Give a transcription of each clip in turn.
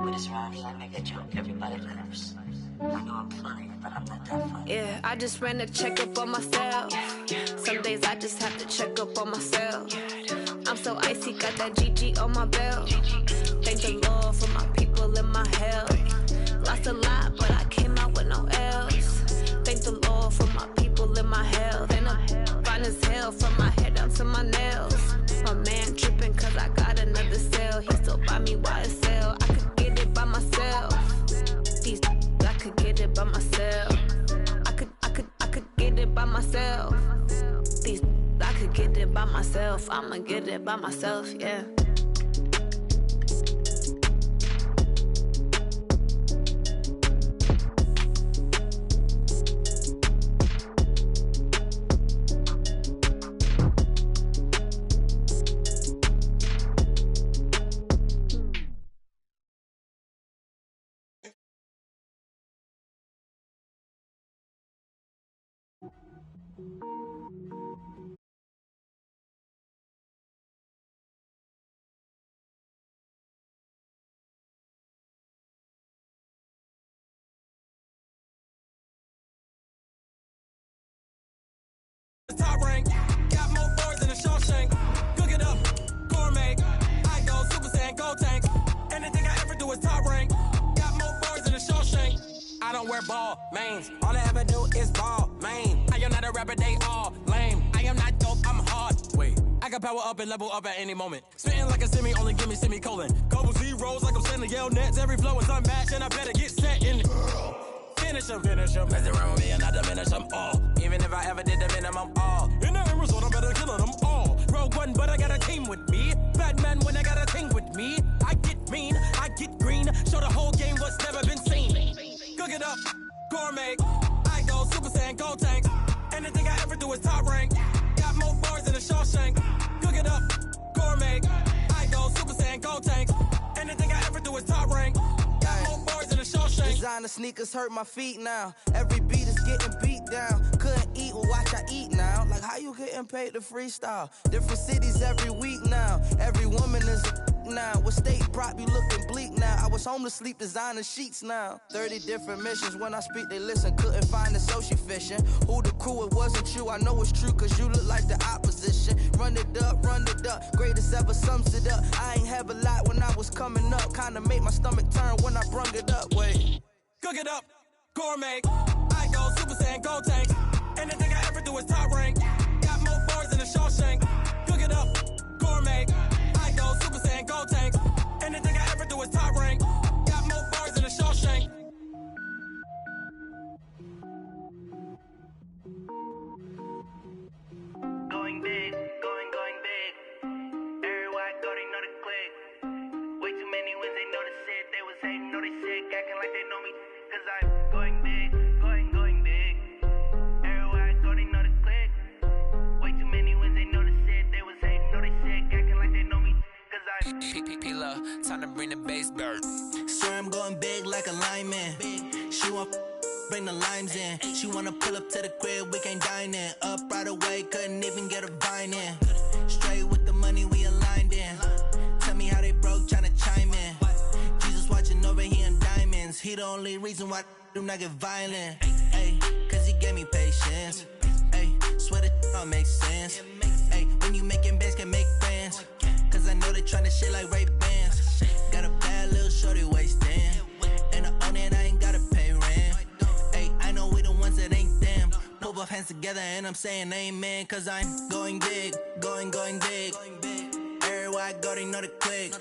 With his rhymes, I make a joke, everybody laughs. I know I'm funny, but I'm not that funny. Yeah, I just ran a checkup on myself. Some days I just have to check up on myself. I'm so icy, got that GG on my belt. Thank the Lord for my people and my health. Lost a lot, but I came out with no else. Thank the Lord for my people and my health. And I'm fine as hell from my head down to my nails. My man tripping cause I got another cell. He still buy me YSL. I could get it by myself. These I could get it by myself. I could get it by myself. These I could get it by myself. I'ma get it by myself, yeah. Top rank, got more boards than a Shawshank. Cook it up, gourmet. I go Super Saiyan, gold tank. Anything I ever do is top rank. Got more boards than a Shawshank. I don't wear ball mains. All I ever do is ball main. I am not a rapper, they all lame. I am not dope, I'm hard. Wait, I can power up and level up at any moment. Spitting like a semi, only give me semicolon. Couple zeros like I'm sending yell nets. Every flow is unmatched and I better get set in. Finish them. Mess around with me and I diminish them all. Even if I ever did the minimum all. In the end result, I'm better killing them all. Rogue One, but I got a team with me. Batman when I got a thing with me. I get mean, I get green. Show the whole game what's never been seen. Cook it up, gourmet. I go Super Saiyan, gold tank. Anything I ever do is top rank. Got more bars than a Shawshank. Cook it up, gourmet. I go Super Saiyan, gold tank. Anything I ever do is top rank. More bars than a Shawshank. Designer sneakers hurt my feet now. Every beat is getting beat down. Couldn't eat, well watch I eat now. Like how you getting paid to freestyle? Different cities every week now. Every woman is a now. With state prop, you looking bleak now. I was home to sleep, designer sheets now. 30 different missions. When I speak, they listen. Couldn't find the social fishing. Who the crew, it wasn't you. I know it's true, cause you look like the opposition. Run it up. Greatest ever sums it up. I ain't have a lot when I was coming up. Kinda made my stomach turn when I brung it up. Wait. Cook it up, gourmet. I go Super Saiyan, gold tank. Anything I ever do is top rank. Got more bars than a Shawshank. Cook it up, gourmet. I go Super Saiyan, gold tank. Anything I ever do is top rank. Got more bars than a Shawshank. Going big, going big. Everywhere I go, they know the click. Way too many wins, they know the shit. They was hating, know they sick, acting like they know me. Cause I'm going big, going big. Everywhere I go, they know the click. Way too many wins, they know the shit. They was hating, know they sick, acting like they know me. Cause I'm P-P-P-Love, time to bring the bass bird. Swear I'm going big like a lineman. She want bring the limes in. She wanna pull up to the crib, we can't dine in. Up right away, couldn't even get a vine in. Straight with the money we aligned in. Tell me how they broke, tryna chime in. Jesus watching over here in diamonds. He the only reason why I do not get violent. Ay, cause he gave me patience. Ay, swear that all makes sense. Ay, when you making bands, can make friends. Cause I know they tryna shit like Ray-Bans. Got a bad little shorty wasting. And I own it, I ain't gotta pay rent. Ay, I know we the ones that ain't them. Pull both hands together and I'm saying amen. Cause I'm going big, going big. Everywhere I go, they know the click.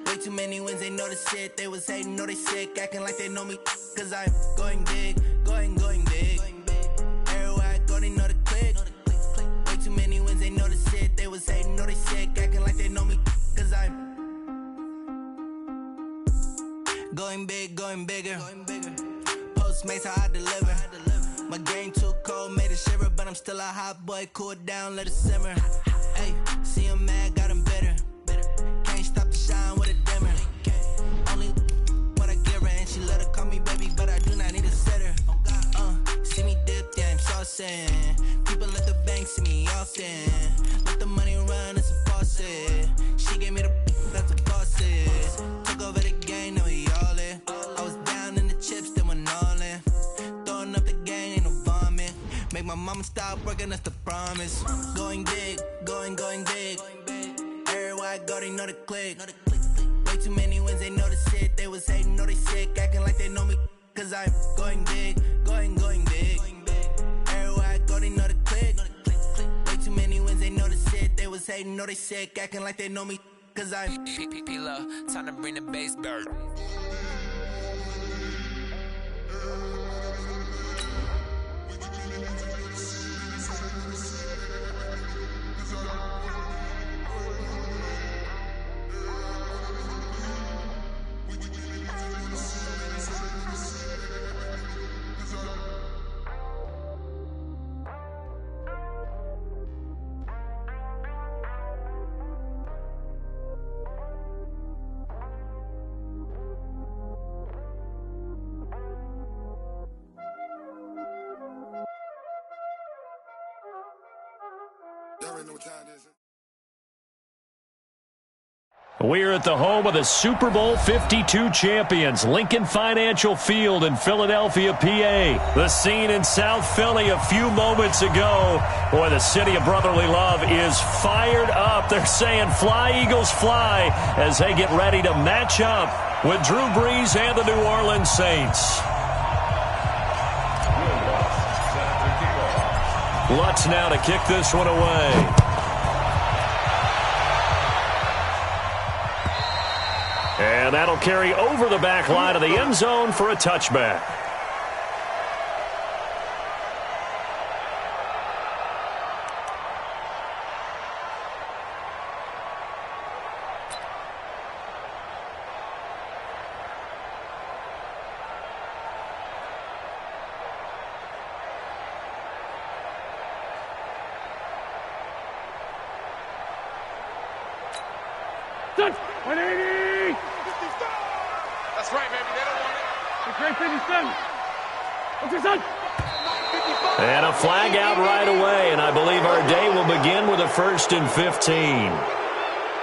Way too many wins, they know the shit. They was hating, know they sick, acting like they know me. Cause I'm going big, going big. Everywhere I go, they know the click. Way too many wins, they know the shit. They was hating, know they sick, acting like they know me. Cause I'm going big, going bigger. Postmates, how I deliver. My game too cold, made it shiver. But I'm still a hot boy, cool down, let it simmer. Hey, see him mad, got him bitter. Can't stop the shine with a dimmer. Only what I give her, and she let her call me baby, but I do not need a sitter. See me dip, yeah, I'm saucing. People at the bank see me often. Let the money run, it's a faucet. She gave me the that's a faucet. Took over the game, now we working, that's the promise. Going big, going big. Everywhere I go, they know the click. Way too many wins, they know the shit. They was hating, know they sick, acting like they know me. Cause I'm going big, going big. Everywhere I go, they know the click. Way too many wins, they know the shit. They was hating, know they sick, acting like they know me. Cause I'm P-P-P-Lo, time to bring the bass bird. We're at the home of the Super Bowl 52 champions, Lincoln Financial Field in Philadelphia, PA. The scene in South Philly a few moments ago. Boy, the city of brotherly love is fired up. They're saying, "Fly, Eagles, fly," as they get ready to match up with Drew Brees and the New Orleans Saints. Lutz now to kick this one away. And that'll carry over the back line of the end zone for a touchback. That's right, baby. They don't want it. Great 57. What's your son? And a flag out right away, and I believe our day will begin with a 1st and 15.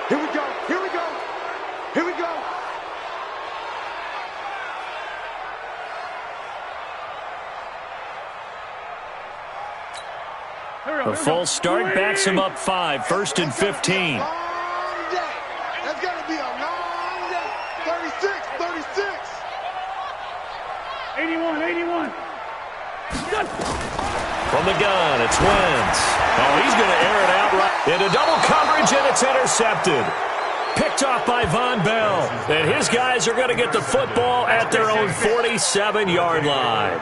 Here we go. Here we go. Here we go. A false start backs him up 5, 1st and 15. That's got to be a long day. 36. 81. From the gun, it's Wentz. Oh, he's going to air it out right into double coverage, and it's intercepted. Picked off by Von Bell. And his guys are going to get the football at their own 47-yard line.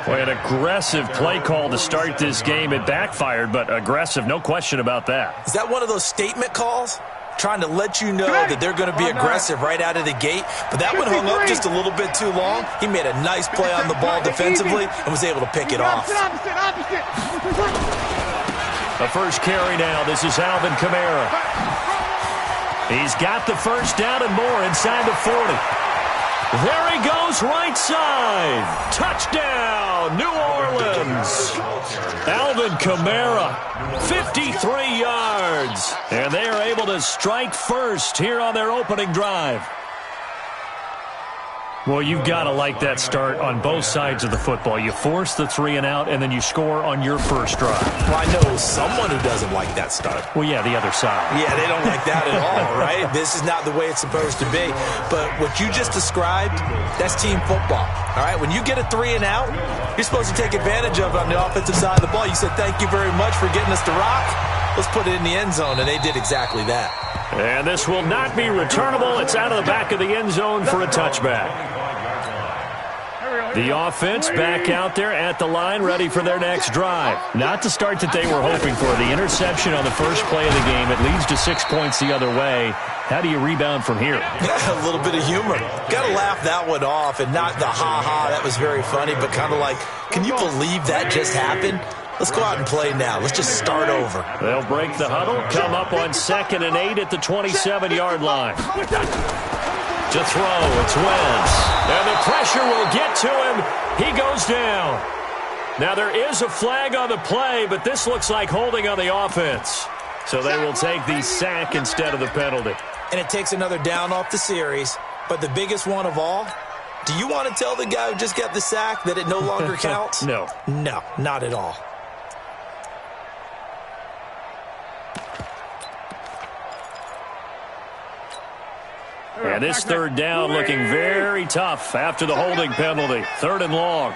Boy, an aggressive play call to start this game. It backfired, but aggressive, no question about that. Is that one of those statement calls? Trying to let you know that they're going to be aggressive right out of the gate. But that one hung up just a little bit too long. He made a nice play on the ball defensively and was able to pick it off. The first carry now. This is Alvin Kamara. He's got the first down and more inside the 40. There he goes, right side. Touchdown, New Orleans. Alvin Kamara, 53 yards. And they are able to strike first here on their opening drive. Well, you've got to like that start on both sides of the football. You force the 3 and out, and then you score on your first drive. Well, I know someone who doesn't like that start. Well, yeah, the other side. Yeah, they don't like that at all, right? This is not the way it's supposed to be. But what you just described, that's team football, all right? When you get a 3 and out, you're supposed to take advantage of it on the offensive side of the ball. You said, "Thank you very much for getting us to rock. Let's put it in the end zone," and they did exactly that. And this will not be returnable. It's out of the back of the end zone for a touchback. The offense back out there at the line, ready for their next drive. Not the start that they were hoping for. The interception on the first play of the game. It leads to 6 points the other way. How do you rebound from here? A little bit of humor. Got to laugh that one off, and not the ha-ha, that was very funny, but kind of like, can you believe that just happened? Let's go out and play now. Let's just start over. They'll break the huddle, come up on 2nd and 8 at the 27-yard line. To throw, it's Wentz. And the pressure will get to him. He goes down. Now there is a flag on the play, but this looks like holding on the offense. So they will take the sack instead of the penalty. And it takes another down off the series. But the biggest one of all, do you want to tell the guy who just got the sack that it no longer counts? No. No, not at all. And this third down looking very tough after the holding penalty. 3rd and long.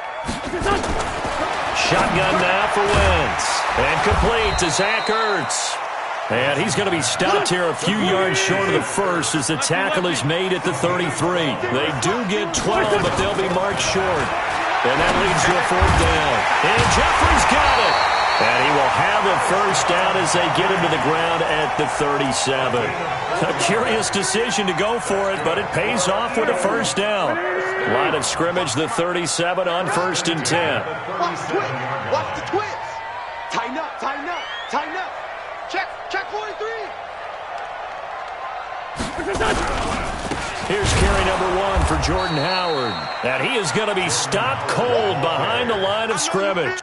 Shotgun now for Wentz. And complete to Zach Ertz. And he's going to be stopped here a few yards short of the first as the tackle is made at the 33. They do get 12, but they'll be marked short. And that leads to a 4th down. And Jeffrey's got it. And he will have a first down as they get him to the ground at the 37. A curious decision to go for it, but it pays off with a first down. Line of scrimmage, the 37 on 1st and 10. Watch the twins. Watch the twins. Tighten up, tighten up, tighten up. Check 43. Here's carry number 1 for Jordan Howard. And he is going to be stopped cold behind the line of scrimmage.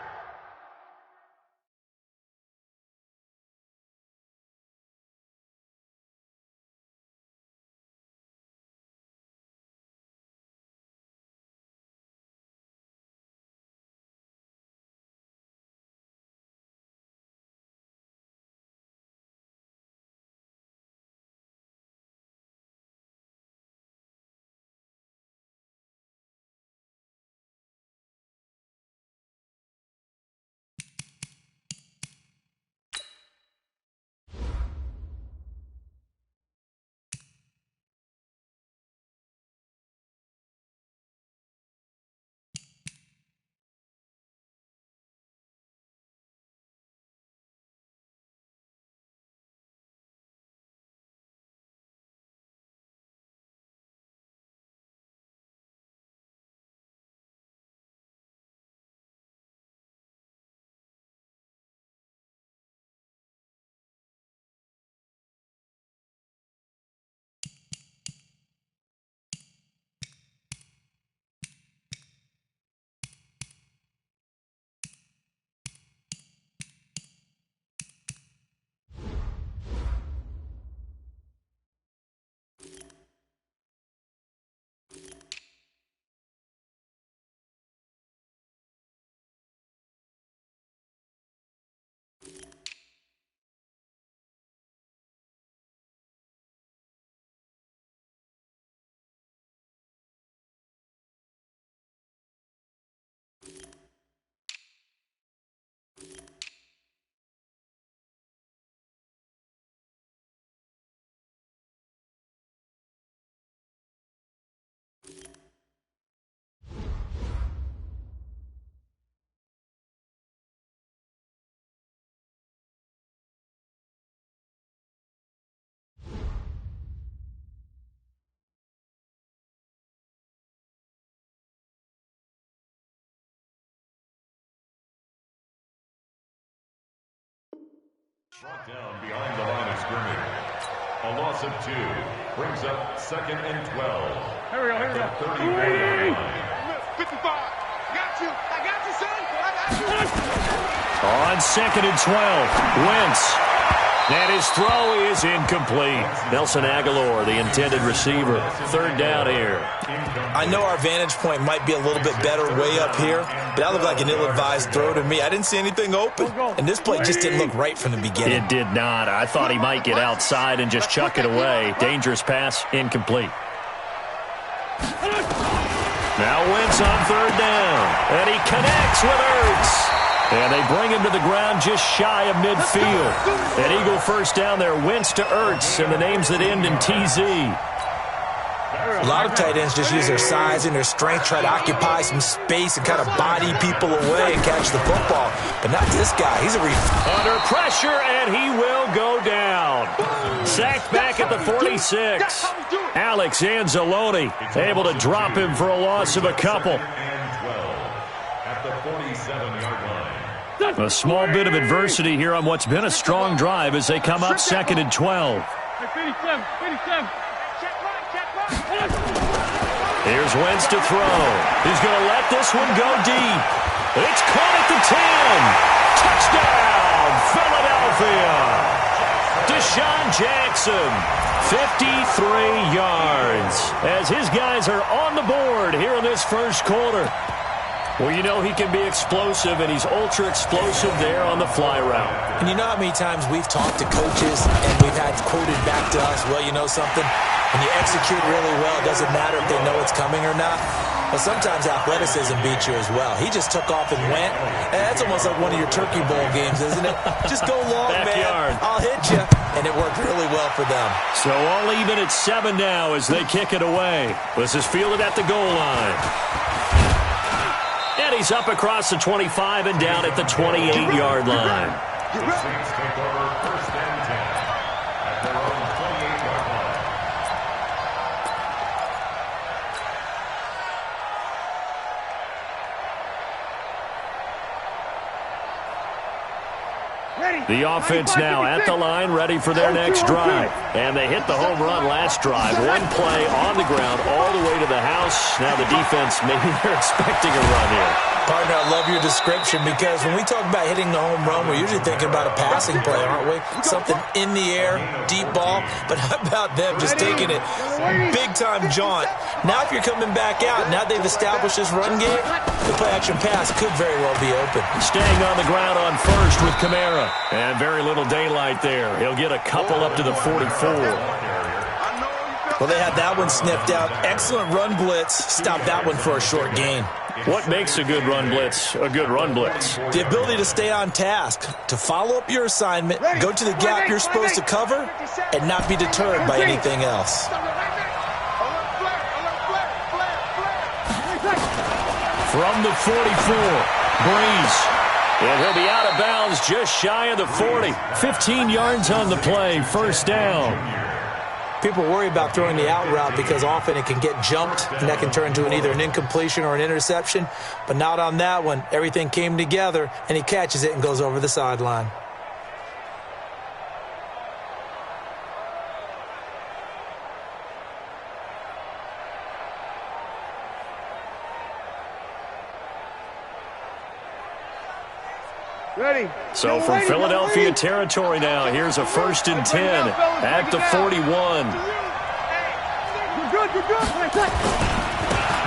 Brought down behind the line of scrimmage. A loss of 2 brings up 2nd and 12. Here we go. 34 55. Got you. I got you, son. I got you. On 2nd and 12, Wentz. And his throw is incomplete. Nelson Aguilar, the intended receiver. 3rd down here. I know our vantage point might be a little bit better way up here, but that looked like an ill-advised throw to me. I didn't see anything open, and this play just didn't look right from the beginning. It did not. I thought he might get outside and just chuck it away. Dangerous pass, incomplete. Now Wentz on 3rd down, and he connects with Ertz. And they bring him to the ground just shy of midfield. An Eagle first down there, Wentz to Ertz, and the names that end in TZ. A lot of tight ends just use their size and their strength, try to occupy some space and kind of body people away and catch the football. But not this guy. He's a under pressure, and he will go down. Sacked back at the 46. Alex Anzalone able to drop him for a loss of a couple. A small bit of adversity here on what's been a strong drive as they come up 2nd and 12. Here's Wentz to throw. He's going to let this one go deep. It's caught at the 10. Touchdown, Philadelphia. Deshaun Jackson, 53 yards, as his guys are on the board here in this first quarter. Well, you know he can be explosive, and he's ultra-explosive there on the fly route. And you know how many times we've talked to coaches and we've had quoted back to us, well, you know something? When you execute really well, it doesn't matter if they know it's coming or not. But sometimes athleticism beats you as well. He just took off and went. And that's almost like one of your Turkey Bowl games, isn't it? Just go long, Backyard. man. I'll hit you. And it worked really well for them. So all even at 7 now as they kick it away. This is fielded at the goal line. And he's up across the 25 and down at the 28-yard line. The Saints take over 1st and 10 at their own 28-yard line. The offense now at the line, ready for their next drive. And they hit the home run last drive. One play on the ground all the way to the house. Now the defense, maybe they're expecting a run here. Partner, I love your description because when we talk about hitting the home run, we're usually thinking about a passing play, aren't we? Something in the air, deep ball. But how about them just taking it big-time jaunt? Now if you're coming back out, now they've established this run game, the play-action pass could very well be open. Staying on the ground on first with Kamara. And very little daylight there. He'll get a couple up to the 44. Well, they had that one sniffed out. Excellent run blitz. Stop that one for a short gain. What makes a good run blitz a good run blitz? The ability to stay on task, to follow up your assignment, go to the gap you're supposed to cover, and not be deterred by anything else. From the 44, Breeze. And he'll be out of bounds just shy of the 40. 15 yards on the play, first down. People worry about throwing the out route because often it can get jumped, and that can turn into either an incompletion or an interception. But not on that one. Everything came together, and he catches it and goes over the sideline. Ready. So from Philadelphia territory now, here's a 1st and 10 at the 41.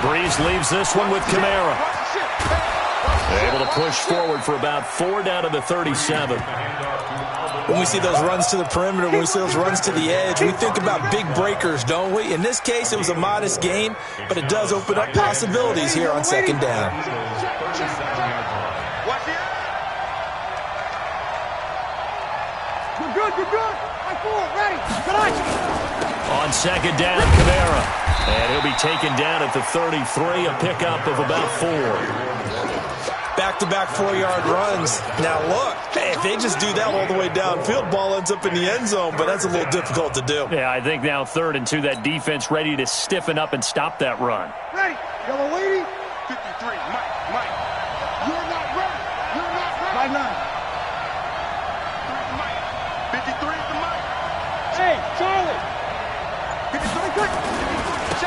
Breeze leaves this one with Kamara. Able to push forward for about 4 down to the 37. When we see those runs to the perimeter, when we see those runs to the edge, we think about big breakers, don't we? In this case, it was a modest gain, but it does open up possibilities here on 2nd down. On 2nd down, Kamara. And he'll be taken down at the 33, a pickup of about 4. Back-to-back 4-yard runs. Now, look, if they just do that all the way downfield, ball ends up in the end zone, but that's a little difficult to do. Yeah, I think now 3rd and 2, that defense ready to stiffen up and stop that run. Ready. Yellow lady. 53. Mike. You're not ready. You're not ready. 5-9. 53 is the Mike. Hey, Charlie. 53.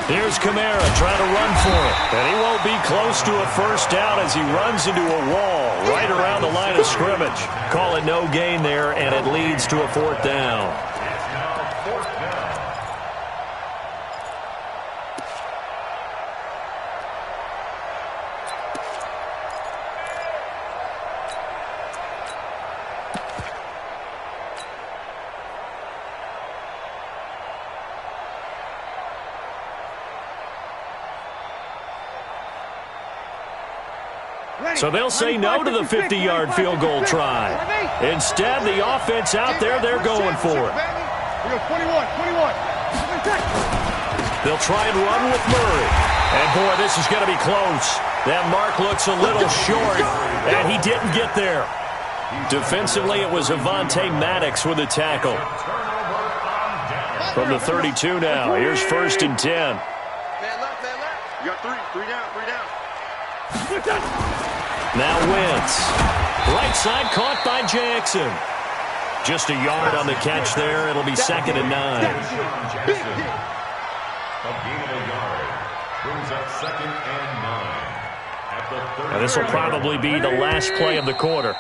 Here's Kamara trying to run for it. And he won't be close to a first down as he runs into a wall right around the line of scrimmage. Call it no gain there, and it leads to a 4th down. It's now 4th down. So they'll say no to the 50-yard field goal try. Instead, the offense out there, they're going for it. 21. They'll try and run with Murray. And, boy, this is going to be close. That mark looks a little short, and he didn't get there. Defensively, it was Avonte Maddox with a tackle. From the 32 now, here's 1st and 10. Man left. You got 3 down. Now Wentz. Right side caught by Jackson. Just a yard on the catch there. It'll be 2nd and 9. A gain of a yard brings up 2nd and 9. At the 30. Now this will probably be the last play of the quarter.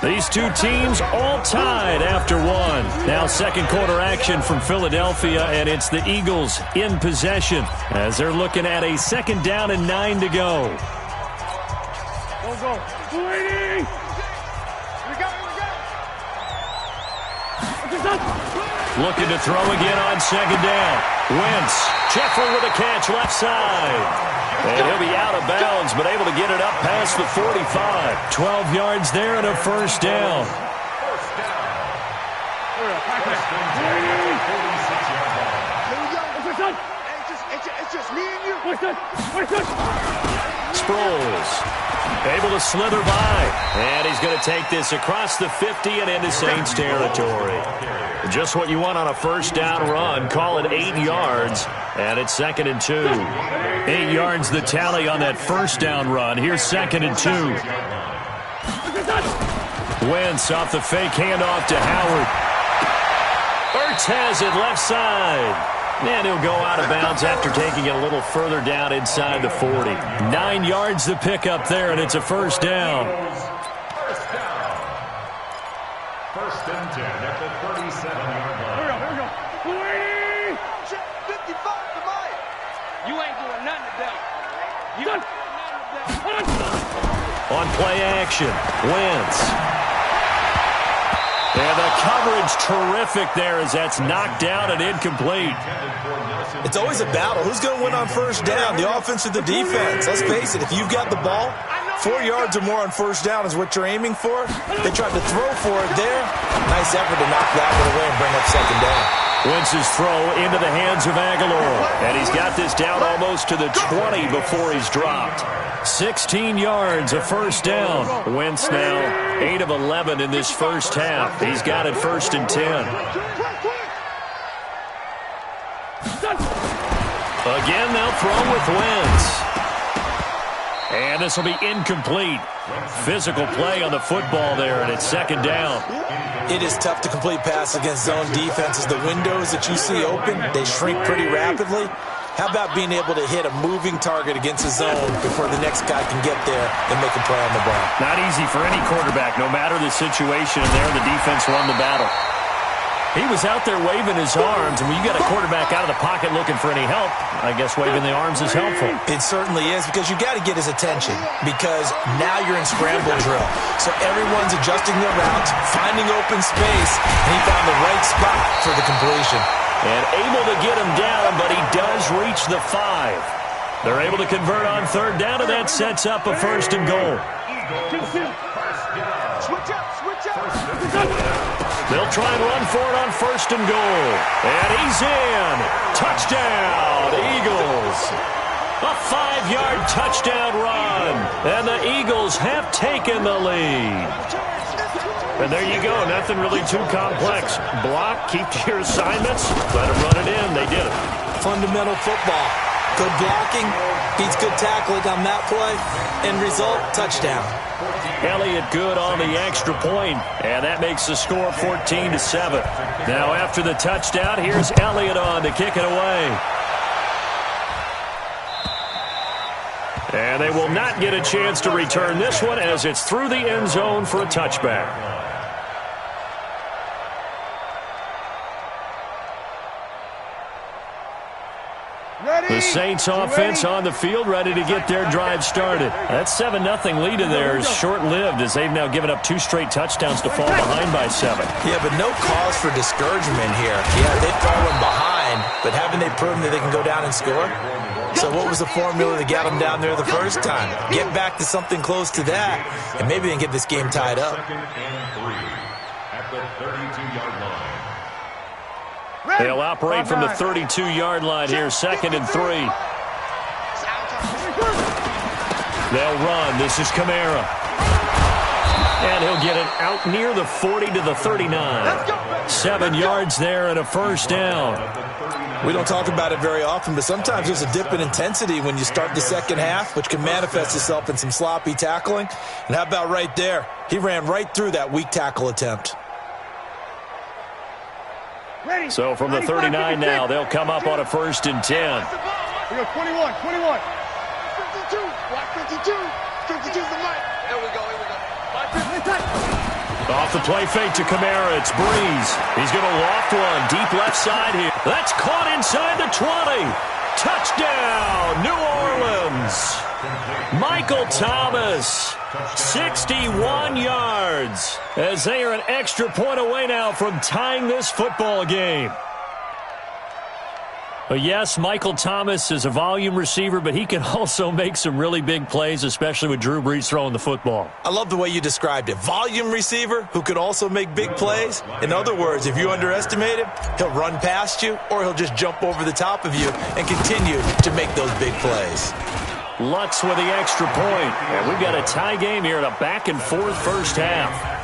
These two teams all tied after 1. Now 2nd quarter action from Philadelphia, and it's the Eagles in possession as they're looking at a 2nd down and 9 to go. Go. 280. We got it. Looking to throw again on second down. Wentz, Jeffrey with a catch left side. And he'll be out of bounds, but able to get it up past the 45. 12 yards there and a first down. It's just me and you. Sproles able to slither by. And he's going to take this across the 50 and into Saints territory. Just what you want on a first down run. Call it 8 yards. And it's 2nd and 2. 8 yards the tally on that first down run. Here's 2nd and 2. Wentz off the fake handoff to Howard. Ertz has it left side. And he'll go out of bounds after taking it a little further down inside the 40. 9 yards the pickup there, and it's a first down. First and 10 at the 37-yard line. Here we go. 55 to Mike. You ain't doing nothing today. You ain't doing nothing today. On play action, Wentz. And the coverage terrific there as that's knocked down and incomplete. It's always a battle. Who's going to win on first down, the offense or the defense? Let's face it, if you've got the ball, 4 yards or more on first down is what you're aiming for. They tried to throw for it there. Nice effort to knock that one away and bring up second down. Wentz's throw into the hands of Aguilar. And he's got this down almost to the 20 before he's dropped. 16 yards, a first down. Wentz now 8 of 11 in this first half. He's got it 1st and 10. Again, they'll throw with Wentz. And this will be incomplete. Physical play on the football there, and it's 2nd down. It is tough to complete passes against zone defenses. The windows that you see open, they shrink pretty rapidly. How about being able to hit a moving target against a zone before the next guy can get there and make a play on the ball? Not easy for any quarterback, no matter the situation, and there the defense won the battle. He was out there waving his arms, and when you got a quarterback out of the pocket looking for any help, I guess waving the arms is helpful. It certainly is, because you got to get his attention, because now you're in scramble drill. So everyone's adjusting their routes, finding open space, and he found the right spot for the completion. And able to get him down, but he does reach the 5. They're able to convert on 3rd down, and that sets up a 1st and goal. Switch up. They'll try and run for it on 1st and goal. And he's in. Touchdown, Eagles. A 5-yard touchdown run. And the Eagles have taken the lead. And there you go. Nothing really too complex. Block, keep to your assignments, let them run it in. They did it. Fundamental football. Good blocking, beats good tackling on that play. End result, touchdown. Elliott good on the extra point, and that makes the score 14-7. Now after the touchdown, here's Elliott on to kick it away. And they will not get a chance to return this one as it's through the end zone for a touchback. The Saints offense on the field, ready to get their drive started. That 7-0 lead of theirs short-lived as they've now given up 2 straight touchdowns to fall behind by 7. Yeah, but no cause for discouragement here. Yeah, they've fallen behind, but haven't they proven that they can go down and score? So what was the formula that got them down there the first time? Get back to something close to that, and maybe they can get this game tied up. 2nd and 3 at the 32-yard line. They'll operate from the 32-yard line here, 2nd and 3. They'll run. This is Kamara. And he'll get it out near the 40 to the 39. 7 yards there and a first down. We don't talk about it very often, but sometimes there's a dip in intensity when you start the second half, which can manifest itself in some sloppy tackling. And how about right there? He ran right through that weak tackle attempt. So from the 39 now, they'll come up on a 1st and 10. We go 21. 52. Block 52. 52's the mic. There we go. Off the play fake to Kamara, it's Breeze. He's going to loft one deep left side here. That's caught inside the 20. Touchdown, New Orleans. Michael Thomas. 61 yards as they are an extra point away now from tying this football game. But yes, Michael Thomas is a volume receiver, but he can also make some really big plays, especially with Drew Brees throwing the football. I love the way you described it. Volume receiver who could also make big plays. In other words, if you underestimate him, he'll run past you or he'll just jump over the top of you and continue to make those big plays. Lutz with the extra point. And we've got a tie game here in a back-and-forth first half.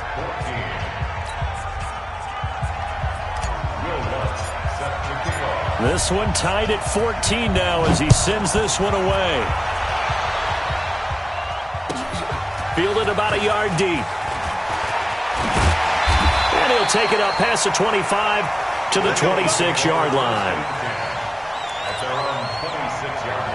This one tied at 14 now as he sends this one away. Fielded about a yard deep. And he'll take it up past the 25 to the 26-yard line. At their own 26-yard line.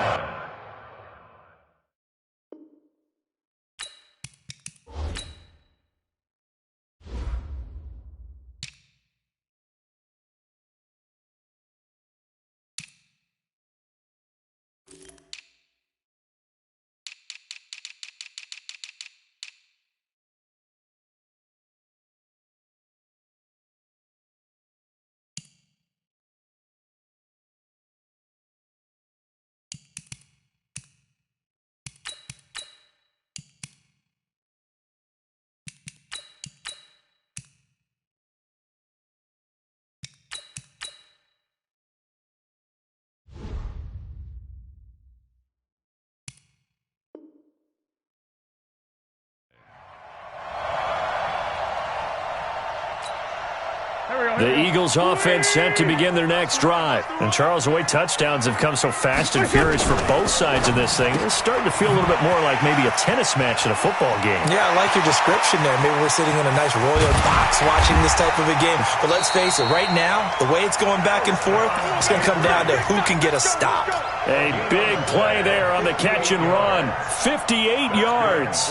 The Eagles offense set to begin their next drive. And Charles, the way touchdowns have come so fast and furious for both sides of this thing, it's starting to feel a little bit more like maybe a tennis match in a football game. Yeah, I like your description there. Maybe we're sitting in a nice royal box watching this type of a game. But let's face it, right now, the way it's going back and forth, it's going to come down to who can get a stop. A big play there on the catch and run. 58 yards.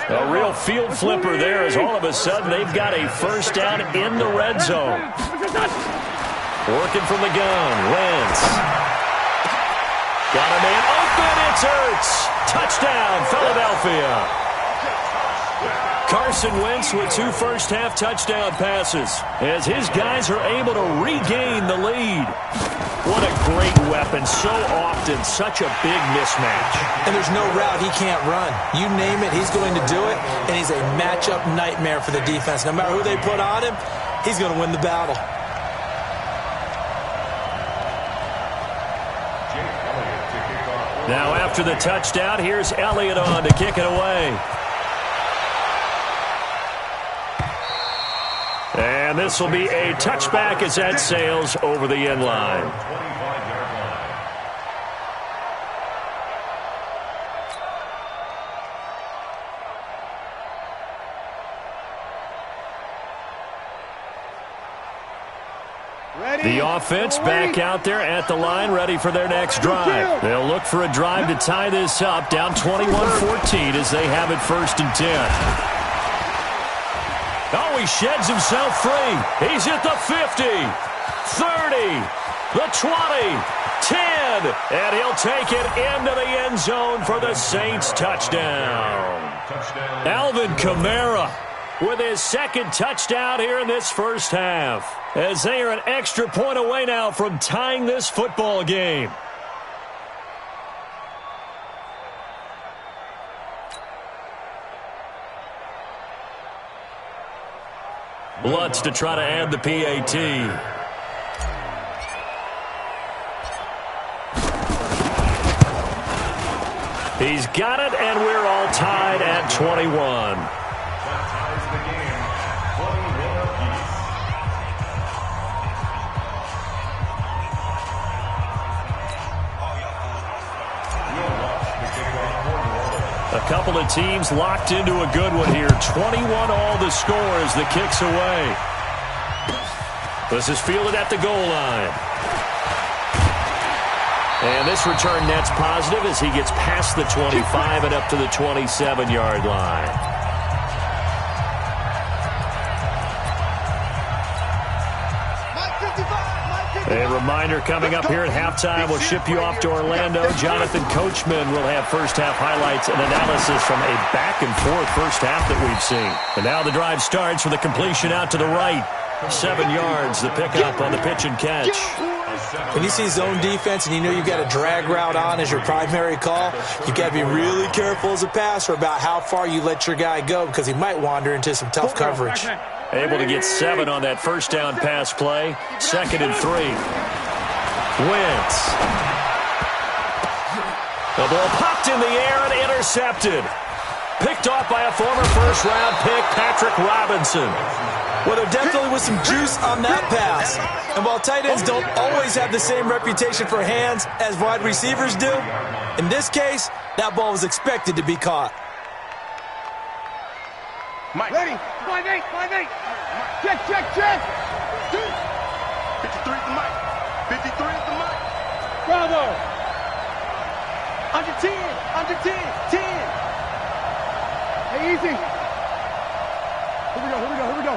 A real field flipper there as all of a sudden they've got a first down in the red zone. Working from the gun, Wentz. Got a man open, it's Ertz. Touchdown, Philadelphia. Carson Wentz with 2 first-half touchdown passes as his guys are able to regain the lead. What a great weapon. So often, such a big mismatch. And there's no route he can't run. You name it, he's going to do it, and he's a matchup nightmare for the defense. No matter who they put on him, he's going to win the battle. Now after the touchdown, here's Elliott on to kick it away. And this will be a touchback as that sails over the end line. The offense back out there at the line, ready for their next drive. They'll look for a drive to tie this up, down 21-14 as they have it 1st and 10. Oh, he sheds himself free. He's at the 50, 30, the 20, 10, and he'll take it into the end zone for the Saints touchdown. Alvin Kamara with his 2nd touchdown here in this first half, as they are an extra point away now from tying this football game. Lutz to try to add the PAT. He's got it, and we're all tied at 21. That ties the game, 21 apiece. A couple of teams locked into a good one here. 21 all the score as the kick's away. This is fielded at the goal line. And this return net's positive as he gets past the 25 and up to the 27-yard line. A reminder coming up here at halftime, we'll ship you off to Orlando. Jonathan Coachman will have first-half highlights and analysis from a back-and-forth first half that we've seen. And now the drive starts with a completion out to the right. 7 yards, the pickup on the pitch and catch. When you see zone defense and you know you've got a drag route on as your primary call, you've got to be really careful as a passer about how far you let your guy go because he might wander into some tough coverage. Able to get 7 on that first down pass play. 2nd and 3. Wentz. The ball popped in the air and intercepted. Picked off by a former first-round pick, Patrick Robinson. Well, there definitely was some juice on that pass. And while tight ends don't always have the same reputation for hands as wide receivers do, in this case, that ball was expected to be caught. Mike. Ready. 5-8, 5-8. Check. 53 at the mic. 53 at the mic. Bravo. Under 10. 10. Hey, easy. Here we go.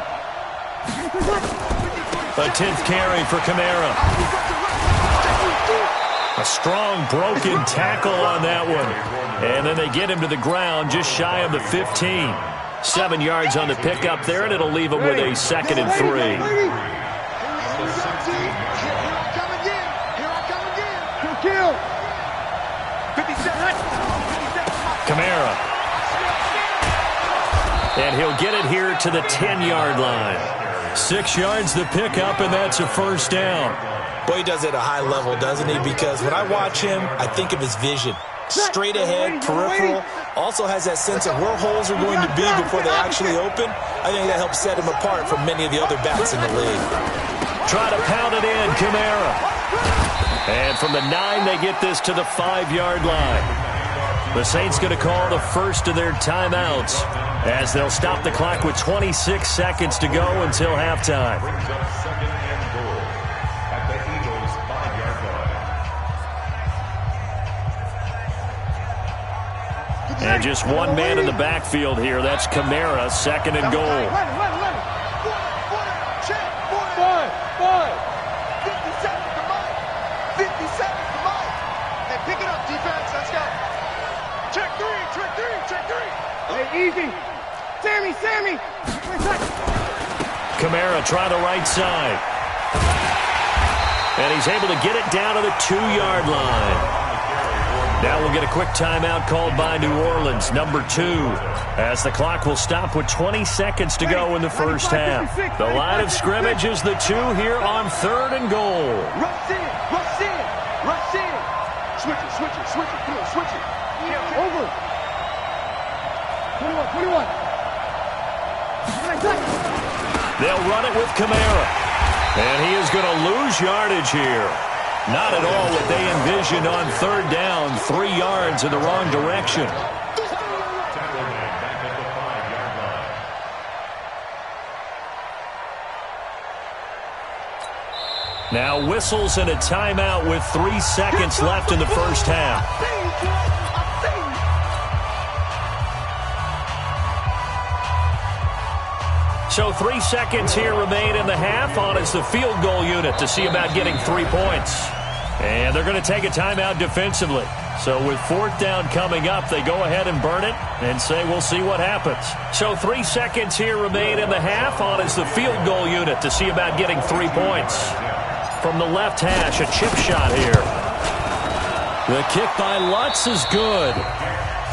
A 10th carry for Kamara. A strong broken tackle on that one. And then they get him to the ground just shy of the 15. 7 yards on the pickup there, and it'll leave him with a 2nd and 3. Here I come again. Kill. 57. Kamara. And he'll get it here to the 10-yard line. 6 yards the pickup, and that's a first down. Boy, he does it at a high level, doesn't he? Because when I watch him, I think of his vision. Straight ahead, peripheral, also has that sense of where holes are going to be before they actually open. I think that helps set him apart from many of the other backs in the league. Try to pound it in, Kamara. And from the 9, they get this to the 5-yard line. The Saints going to call the first of their timeouts as they'll stop the clock with 26 seconds to go until halftime. And just one man in the backfield here. That's Kamara, 2nd and goal. Run. 57 to Mike. 57 to Mike. Hey, pick it up, defense. Let's go. Check 3. Hey, easy. Sammy. Kamara trying the right side. And he's able to get it down to the 2-yard line. Now we'll get a quick timeout called by New Orleans, number 2, as the clock will stop with 20 seconds to go in the first half. The line of scrimmage is the 2 here on 3rd and goal. Rush in. Switch it. Come on, switch it. Over. 21. They'll run it with Kamara. And he is going to lose yardage here. Not at all what they envisioned on 3rd down, 3 yards in the wrong direction. Now whistles and a timeout with 3 seconds left in the first half. So 3 seconds here remain in the half on as the field goal unit to see about getting 3 points. And they're going to take a timeout defensively. So with 4th down coming up, they go ahead and burn it and say we'll see what happens. So 3 seconds here remain in the half on as the field goal unit to see about getting 3 points. From the left hash, a chip shot here. The kick by Lutz is good.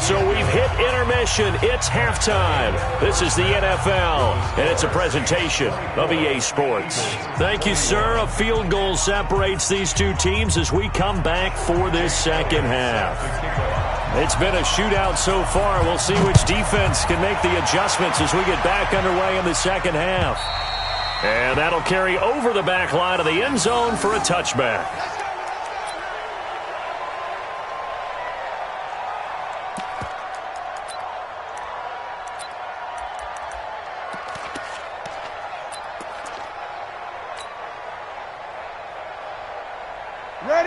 So we've hit intermission. It's halftime. This is the NFL, and it's a presentation of EA Sports. Thank you, sir. A field goal separates these two teams as we come back for this second half. It's been a shootout so far. We'll see which defense can make the adjustments as we get back underway in the second half. And that'll carry over the back line of the end zone for a touchback.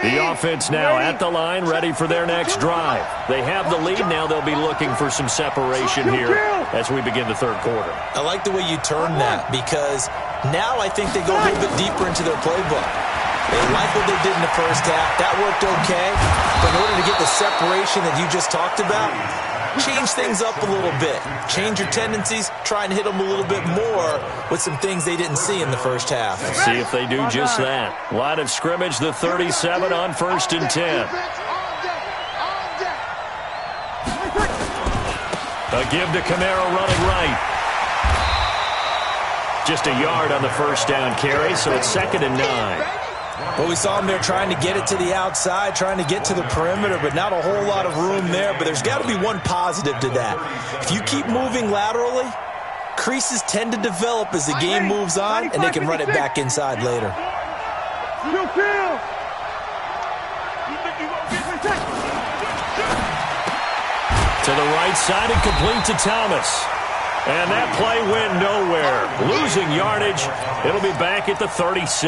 The offense now at the line, ready for their next drive. They have the lead. Now they'll be looking for some separation here as we begin the third quarter. I like the way you turn that because now I think they go a little bit deeper into their playbook. They like what they did in the first half. That worked okay. But in order to get the separation that you just talked about, change things up a little bit. Change your tendencies. Try and hit them a little bit more with some things they didn't see in the first half. Let's see if they do just that. Line of scrimmage, the 37 on 1st and 10. A give to Kamara running right. Just a yard on the first down carry, so it's 2nd and 9. Well, we saw him there trying to get it to the outside, trying to get to the perimeter, but not a whole lot of room there. But there's got to be one positive to that. If you keep moving laterally, creases tend to develop as the game moves on, and they can run it back inside later. To the right side and complete to Thomas. And that play went nowhere. Losing yardage. It'll be back at the 36.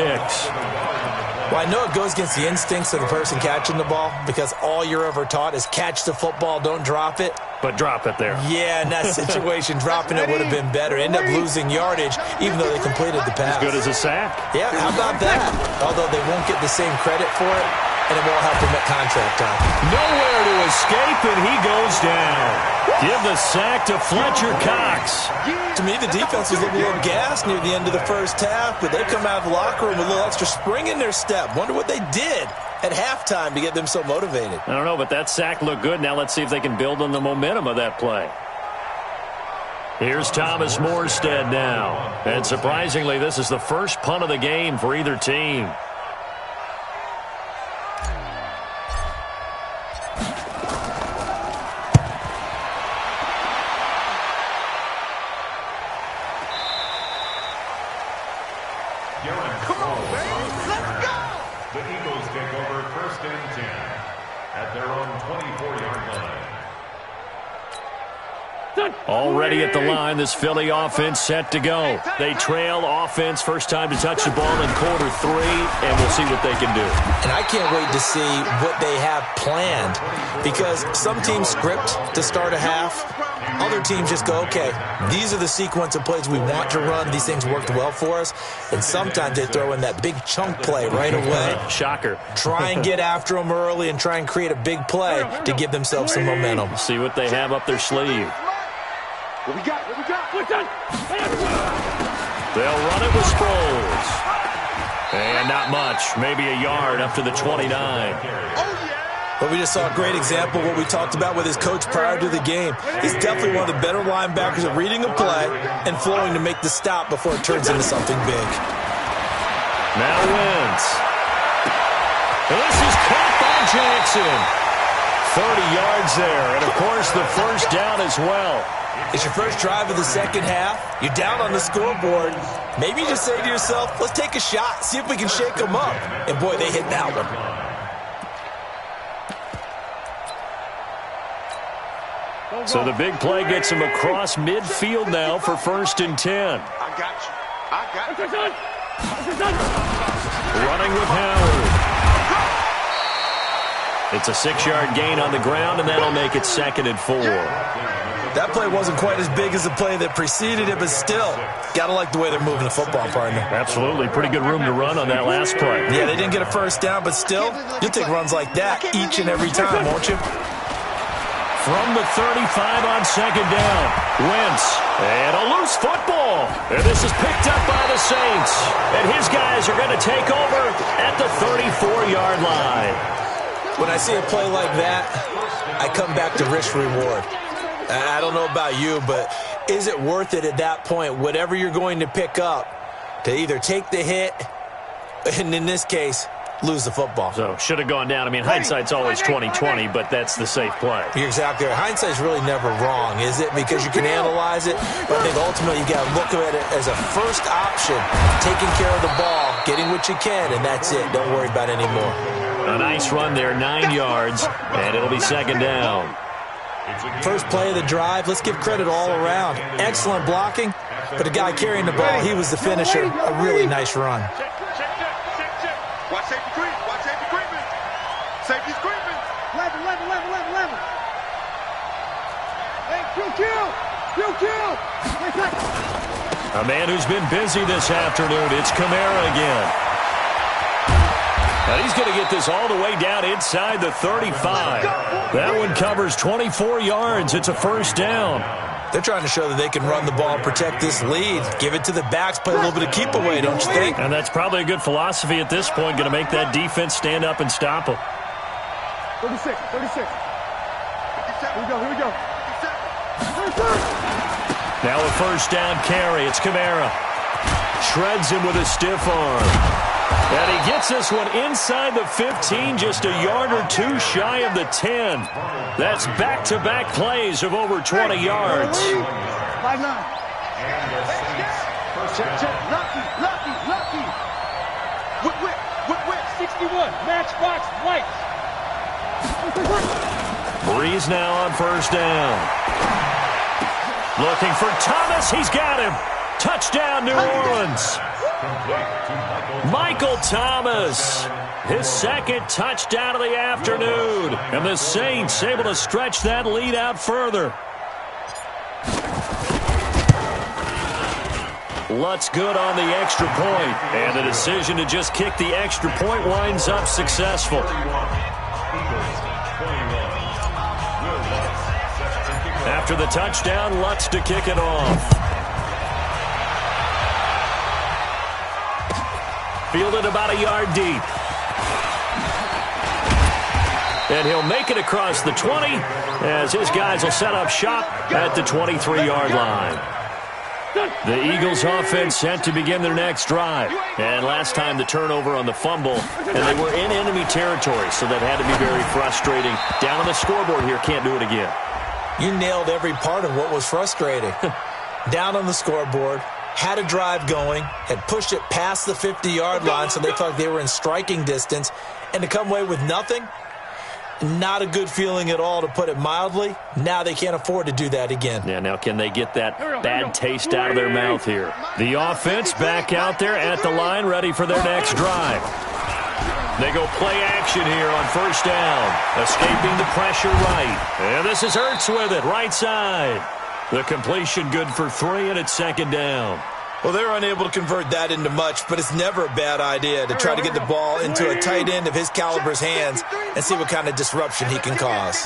Well, I know it goes against the instincts of the person catching the ball because all you're ever taught is catch the football, don't drop it. But drop it there. Yeah, in that situation, dropping it would have been better. End up losing yardage, even though they completed the pass. As good as a sack. Yeah, how about that? Although they won't get the same credit for it, and it won't help them at contract time. Nowhere to escape, and he goes down. Give the sack to Fletcher Cox. To me, the defense was looking a little gassed near the end of the first half, but they come out of the locker room with a little extra spring in their step. Wonder what they did at halftime to get them so motivated. I don't know, but that sack looked good. Now let's see if they can build on the momentum of that play. Here's Thomas Morstead now. And surprisingly, this is the first punt of the game for either team. Already at the line, this Philly offense set to go. They trail offense, first time to touch the ball in quarter 3, and we'll see what they can do. And I can't wait to see what they have planned because some teams script to start a half. Other teams just go, okay, these are the sequence of plays we want to run. These things worked well for us. And sometimes they throw in that big chunk play right away. Shocker. Try and get after them early and try and create a big play to give themselves some momentum. See what they have up their sleeve. What we got? What's done? They'll run it with Sproles. And not much. Maybe a yard up to the 29. But we just saw a great example of what we talked about with his coach prior to the game. He's definitely one of the better linebackers at reading a play and flowing to make the stop before it turns into something big. Now Wentz. This is caught by Jackson. 30 yards there. And, of course, the first down as well. It's your first drive of the second half. You're down on the scoreboard. Maybe you just say to yourself, let's take a shot, see if we can shake them up. And, boy, they hit that one. So the big play gets him across midfield now for 1st and 10. I got you. Running with Howard. It's a 6-yard gain on the ground, and that'll make it 2nd and 4. That play wasn't quite as big as the play that preceded it, but still, got to like the way they're moving the football, partner. Absolutely. Pretty good room to run on that last play. Yeah, they didn't get a first down, but still, you'll take runs like that each and every time, won't you? From the 35 on 2nd down, Wentz, and a loose football. And this is picked up by the Saints. And his guys are going to take over at the 34-yard line. When I see a play like that, I come back to risk-reward. I don't know about you, but is it worth it at that point, whatever you're going to pick up, to either take the hit, and in this case, lose the football? So, should have gone down. I mean, hindsight's always 20/20, but that's the safe play. You're exactly right. Hindsight's really never wrong, is it? Because you can analyze it, but I think ultimately you got to look at it as a first option, taking care of the ball, getting what you can, and that's it. Don't worry about it anymore. A nice run there, 9 yards, and it'll be 2nd down. First play of the drive, let's give credit all around. Excellent blocking, but the guy carrying the ball, he was the finisher. A really nice run. Watch safety creep. Watch safety creeping. Safety's creeping. 11. Hey, kill. A man who's been busy this afternoon. It's Kamara again. And he's going to get this all the way down inside the 35. That one covers 24 yards. It's a first down. They're trying to show that they can run the ball and protect this lead. Give it to the backs, play a little bit of keep away, don't you think? And that's probably a good philosophy at this point, going to make that defense stand up and stop them. 36. Here we go. Now a first down carry. It's Kamara. Shreds him with a stiff arm. And he gets this one inside the 15, just a yard or two shy of the 10. That's back-to-back plays of over 20 yards. Check. Lucky. Whip. 61. Matchbox White. Breeze now on first down. Looking for Thomas. He's got him. Touchdown, New Orleans. Michael Thomas, his second touchdown of the afternoon. And the Saints able to stretch that lead out further. Lutz good on the extra point. And the decision to just kick the extra point winds up successful. After the touchdown, Lutz to kick it off. Fielded about a yard deep. And he'll make it across the 20 as his guys will set up shop at the 23-yard line. The Eagles offense set to begin their next drive. And last time the turnover on the fumble, and they were in enemy territory, so that had to be very frustrating. Down on the scoreboard here, can't do it again. You nailed every part of what was frustrating. Down on the scoreboard, had a drive going, had pushed it past the 50-yard line so they thought they were in striking distance, and to come away with nothing, not a good feeling at all, to put it mildly. Now they can't afford to do that again. Yeah, now can they get that bad taste out of their mouth here? The offense back out there at the line, ready for their next drive. They go play action here on first down. Escaping the pressure right. And this is Ertz with it, right side. The completion good for 3, and it's second down. Well, they're unable to convert that into much, but it's never a bad idea to try to get the ball into a tight end of his caliber's hands and see what kind of disruption he can cause.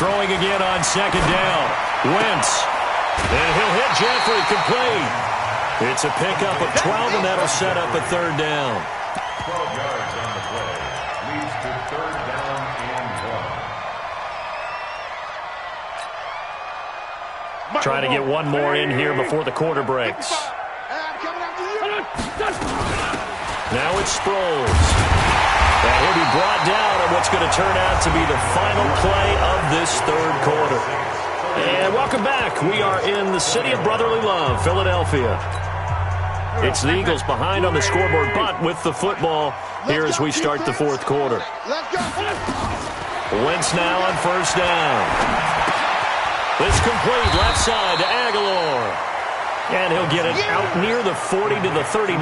Throwing again on second down. Wentz. And he'll hit Jeffrey complete. It's a pickup of 12, and that'll set up a third down. 12 yards on the play. Leads to third down and 1. Trying to get one more in here before the quarter breaks. Now it's Sproles. And he'll be brought down on what's going to turn out to be the final play of this third quarter. And welcome back. We are in the city of brotherly love, Philadelphia. It's the Eagles behind on the scoreboard, but with the football here as we start the fourth quarter. Wentz now on first down. It's complete left side to Aguilar. And he'll get it out near the 40 to the 39.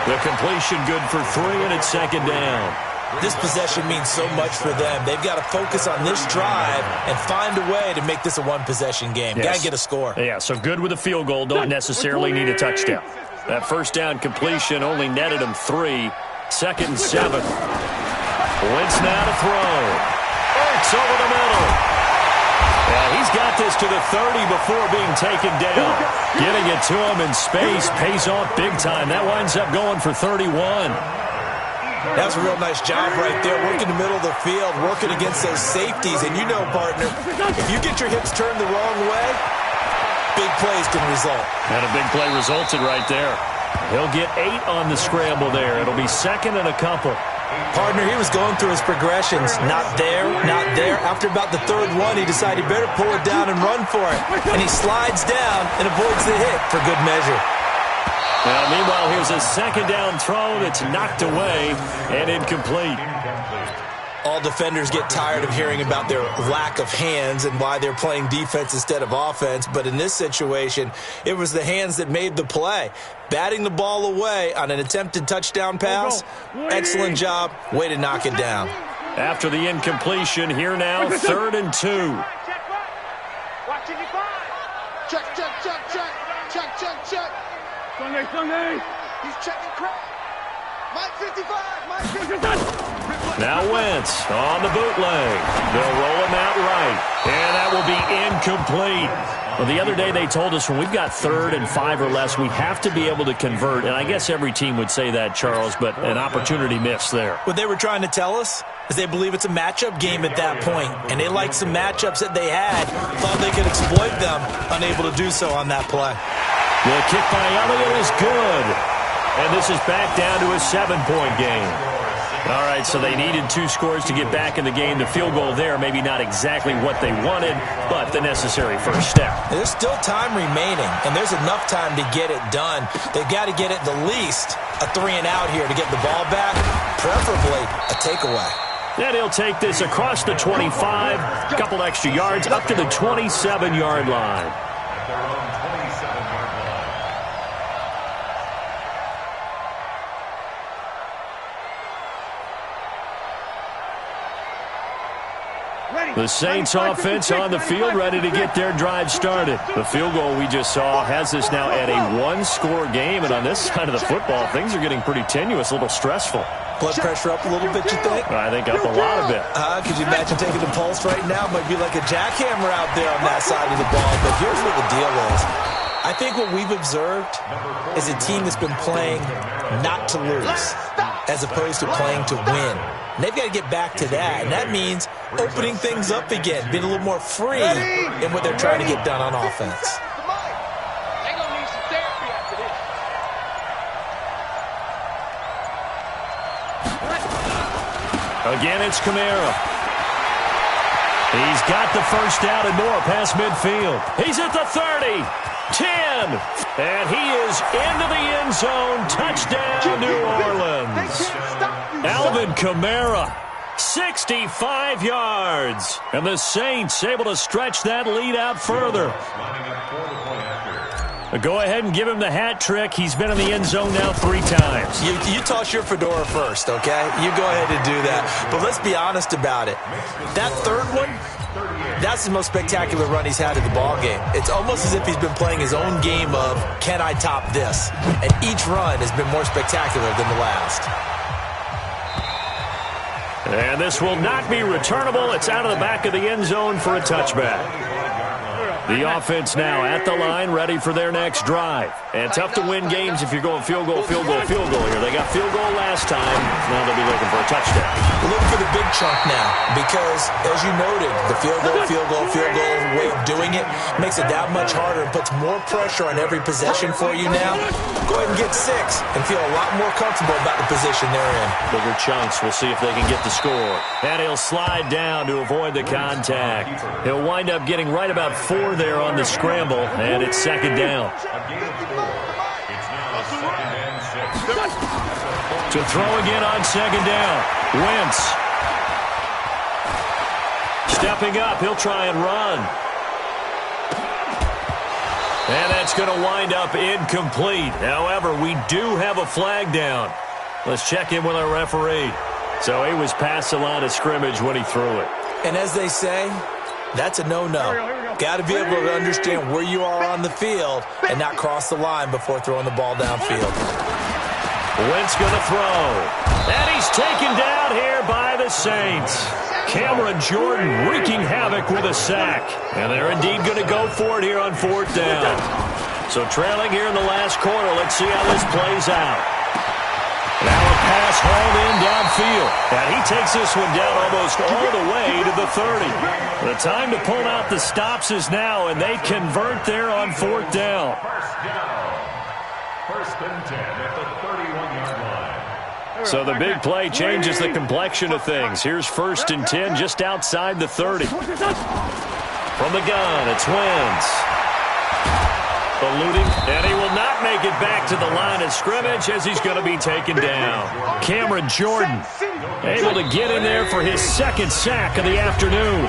The completion good for 3, and it's second down. This possession means so much for them. They've got to focus on this drive and find a way to make this a one-possession game. Yes. Got to get a score. Yeah, so good with a field goal. Don't necessarily need a touchdown. That first down completion only netted him 3. Second and 7. Wentz now to throw. Ertz over the middle. Yeah, he's got this to the 30 before being taken down. Getting it to him in space pays off big time. That winds up going for 31. That's a real nice job right there, working the middle of the field, working against those safeties. And you know, partner, if you get your hips turned the wrong way, big plays can result. And a big play resulted right there. He'll get 8 on the scramble there. It'll be second and a couple. Partner, he was going through his progressions. Not there, not there. After about the third one, he decided he better pull it down and run for it. And he slides down and avoids the hit for good measure. Now, meanwhile, here's a second down throw that's knocked away and incomplete. All defenders get tired of hearing about their lack of hands and why they're playing defense instead of offense. But in this situation, it was the hands that made the play. Batting the ball away on an attempted touchdown pass, excellent job. Way to knock it down. After the incompletion, here now, 3rd and 2. Check. He's checking crap. Mike 55, Mike 55. Now Wentz on the bootleg. They'll roll him out right. And that will be incomplete. Well, the other day they told us when we've got 3rd and 5 or less, we have to be able to convert. And I guess every team would say that, Charles, but an opportunity missed there. What they were trying to tell us is they believe it's a matchup game at that point, and they liked some matchups that they had, thought they could exploit them, unable to do so on that play. The kick by Elliott is good. And this is back down to a 7-point game. All right, so they needed 2 scores to get back in the game. The field goal there, maybe not exactly what they wanted, but the necessary first step. There's still time remaining, and there's enough time to get it done. They've got to get at the least a 3-and-out here to get the ball back, preferably a takeaway. And he'll take this across the 25, a couple extra yards, up to the 27-yard line. The Saints offense on the field, ready to get their drive started. The field goal we just saw has us now at a 1-score game, and on this side of the football, things are getting pretty tenuous, a little stressful. Blood pressure up a little bit, you think? I think up a lot of it. Could you imagine taking the pulse right now? Might be like a jackhammer out there on that side of the ball, but here's what the deal is. I think what we've observed is a team that's been playing not to lose as opposed to playing to win. And they've got to get back to that, and that means opening things up again, being a little more free in what they're trying to get done on offense. They're going to need some therapy after this. Again, it's Kamara. He's got the first down and more past midfield. He's at the 30, 10, and he is into the end zone. Touchdown, New Orleans. Alvin Kamara, 65 yards. And the Saints able to stretch that lead out further. Go ahead and give him the hat trick. He's been in the end zone now 3 times. You toss your fedora first, okay? You go ahead and do that. But let's be honest about it. That third one, that's the most spectacular run he's had in the ball game. It's almost as if he's been playing his own game of, can I top this? And each run has been more spectacular than the last. And this will not be returnable. It's out of the back of the end zone for a touchback. The offense now at the line, ready for their next drive. And tough to win games if you're going field goal, field goal, field goal here. They got field goal last time. Now they'll be looking for a touchdown. We're looking for the big chunk now because, as you noted, the field goal way of doing it makes it that much harder and puts more pressure on every possession for you now. Go ahead and get 6 and feel a lot more comfortable about the position they're in. Bigger chunks. We'll see if they can get the score. And he'll slide down to avoid the contact. He'll wind up getting right about 4 there on the scramble, and it's 2nd down. To throw again on 2nd down. Wentz. Stepping up, he'll try and run. And that's going to wind up incomplete. However, we do have a flag down. Let's check in with our referee. So he was past the line of scrimmage when he threw it. And as they say, that's a no-no. Got to be able to understand where you are on the field and not cross the line before throwing the ball downfield. Wentz going to throw. And he's taken down here by the Saints. Cameron Jordan wreaking havoc with a sack. And they're indeed going to go for it here on 4th down. So trailing here in the last quarter, let's see how this plays out. Now a pass hauled in downfield. And he takes this one down almost all the way to the 30. The time to pull out the stops is now, and they convert there on 4th down. First and 10 at the 31-yard line. So the big play changes the complexion of things. Here's 1st and 10 just outside the 30. From the gun, it's Wentz. Eluding, and he will not make it back to the line of scrimmage as he's going to be taken down. Cameron Jordan able to get in there for his 2nd sack of the afternoon.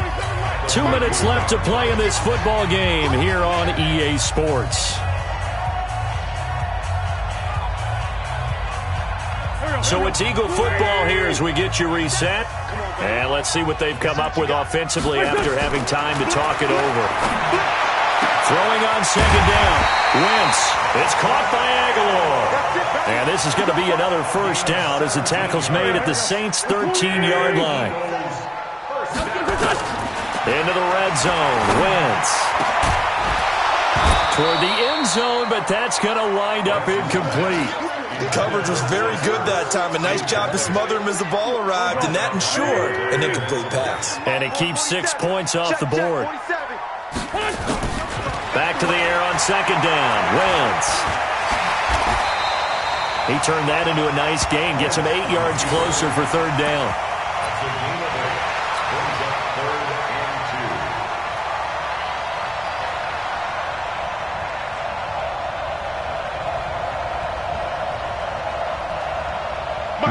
2 minutes left to play in this football game here on EA Sports. So it's Eagle football here as we get you reset. And let's see what they've come up with offensively after having time to talk it over. Throwing on second down. Wentz. It's caught by Aguilar. And this is going to be another first down as the tackle's made at the Saints' 13-yard line. Into the red zone. Wentz. Toward the end zone, but that's going to wind up incomplete. Coverage was very good that time. A nice job to smother him as the ball arrived, and that ensured an incomplete pass. And it keeps 6 points off the board. Back to the air on second down. Wentz. He turned that into a nice gain. Gets him 8 yards closer for third down.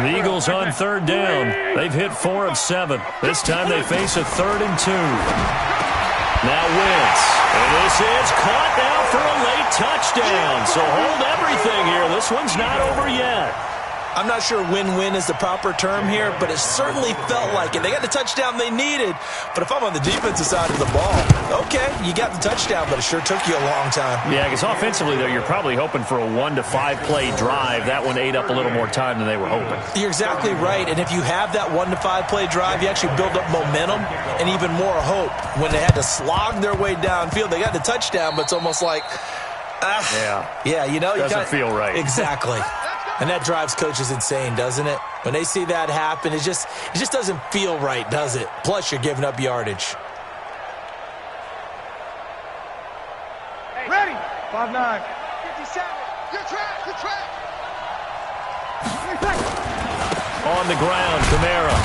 The Eagles on third down. They've hit 4 of 7. This time they face a 3rd and 2. Now Wentz. And this is caught now for a late touchdown. So hold everything here. This one's not over yet. I'm not sure win-win is the proper term here, but it certainly felt like it. They got the touchdown they needed, but if I'm on the defensive side of the ball, okay, you got the touchdown, but it sure took you a long time. Yeah, because offensively, though, you're probably hoping for a 1 to 5 play drive. That one ate up a little more time than they were hoping. You're exactly right, and if you have that 1 to 5 play drive, you actually build up momentum and even more hope. When they had to slog their way downfield, they got the touchdown, but it's almost like, yeah, you know, doesn't feel right. Exactly. And that drives coaches insane, doesn't it? When they see that happen, it just doesn't feel right, does it? Plus, you're giving up yardage. Ready. 5-9. 57. Your track. On the ground, Kamara.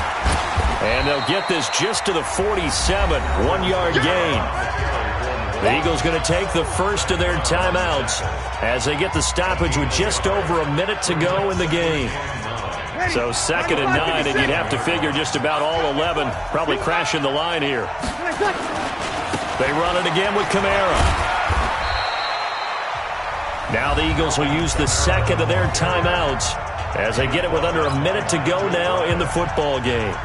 And they'll get this just to the 47. 1-yard gain. The Eagles going to take the first of their timeouts as they get the stoppage with just over a minute to go in the game. So 2nd and 9, and you'd have to figure just about all 11 probably crashing the line here. They run it again with Kamara. Now the Eagles will use the second of their timeouts as they get it with under a minute to go now in the football game.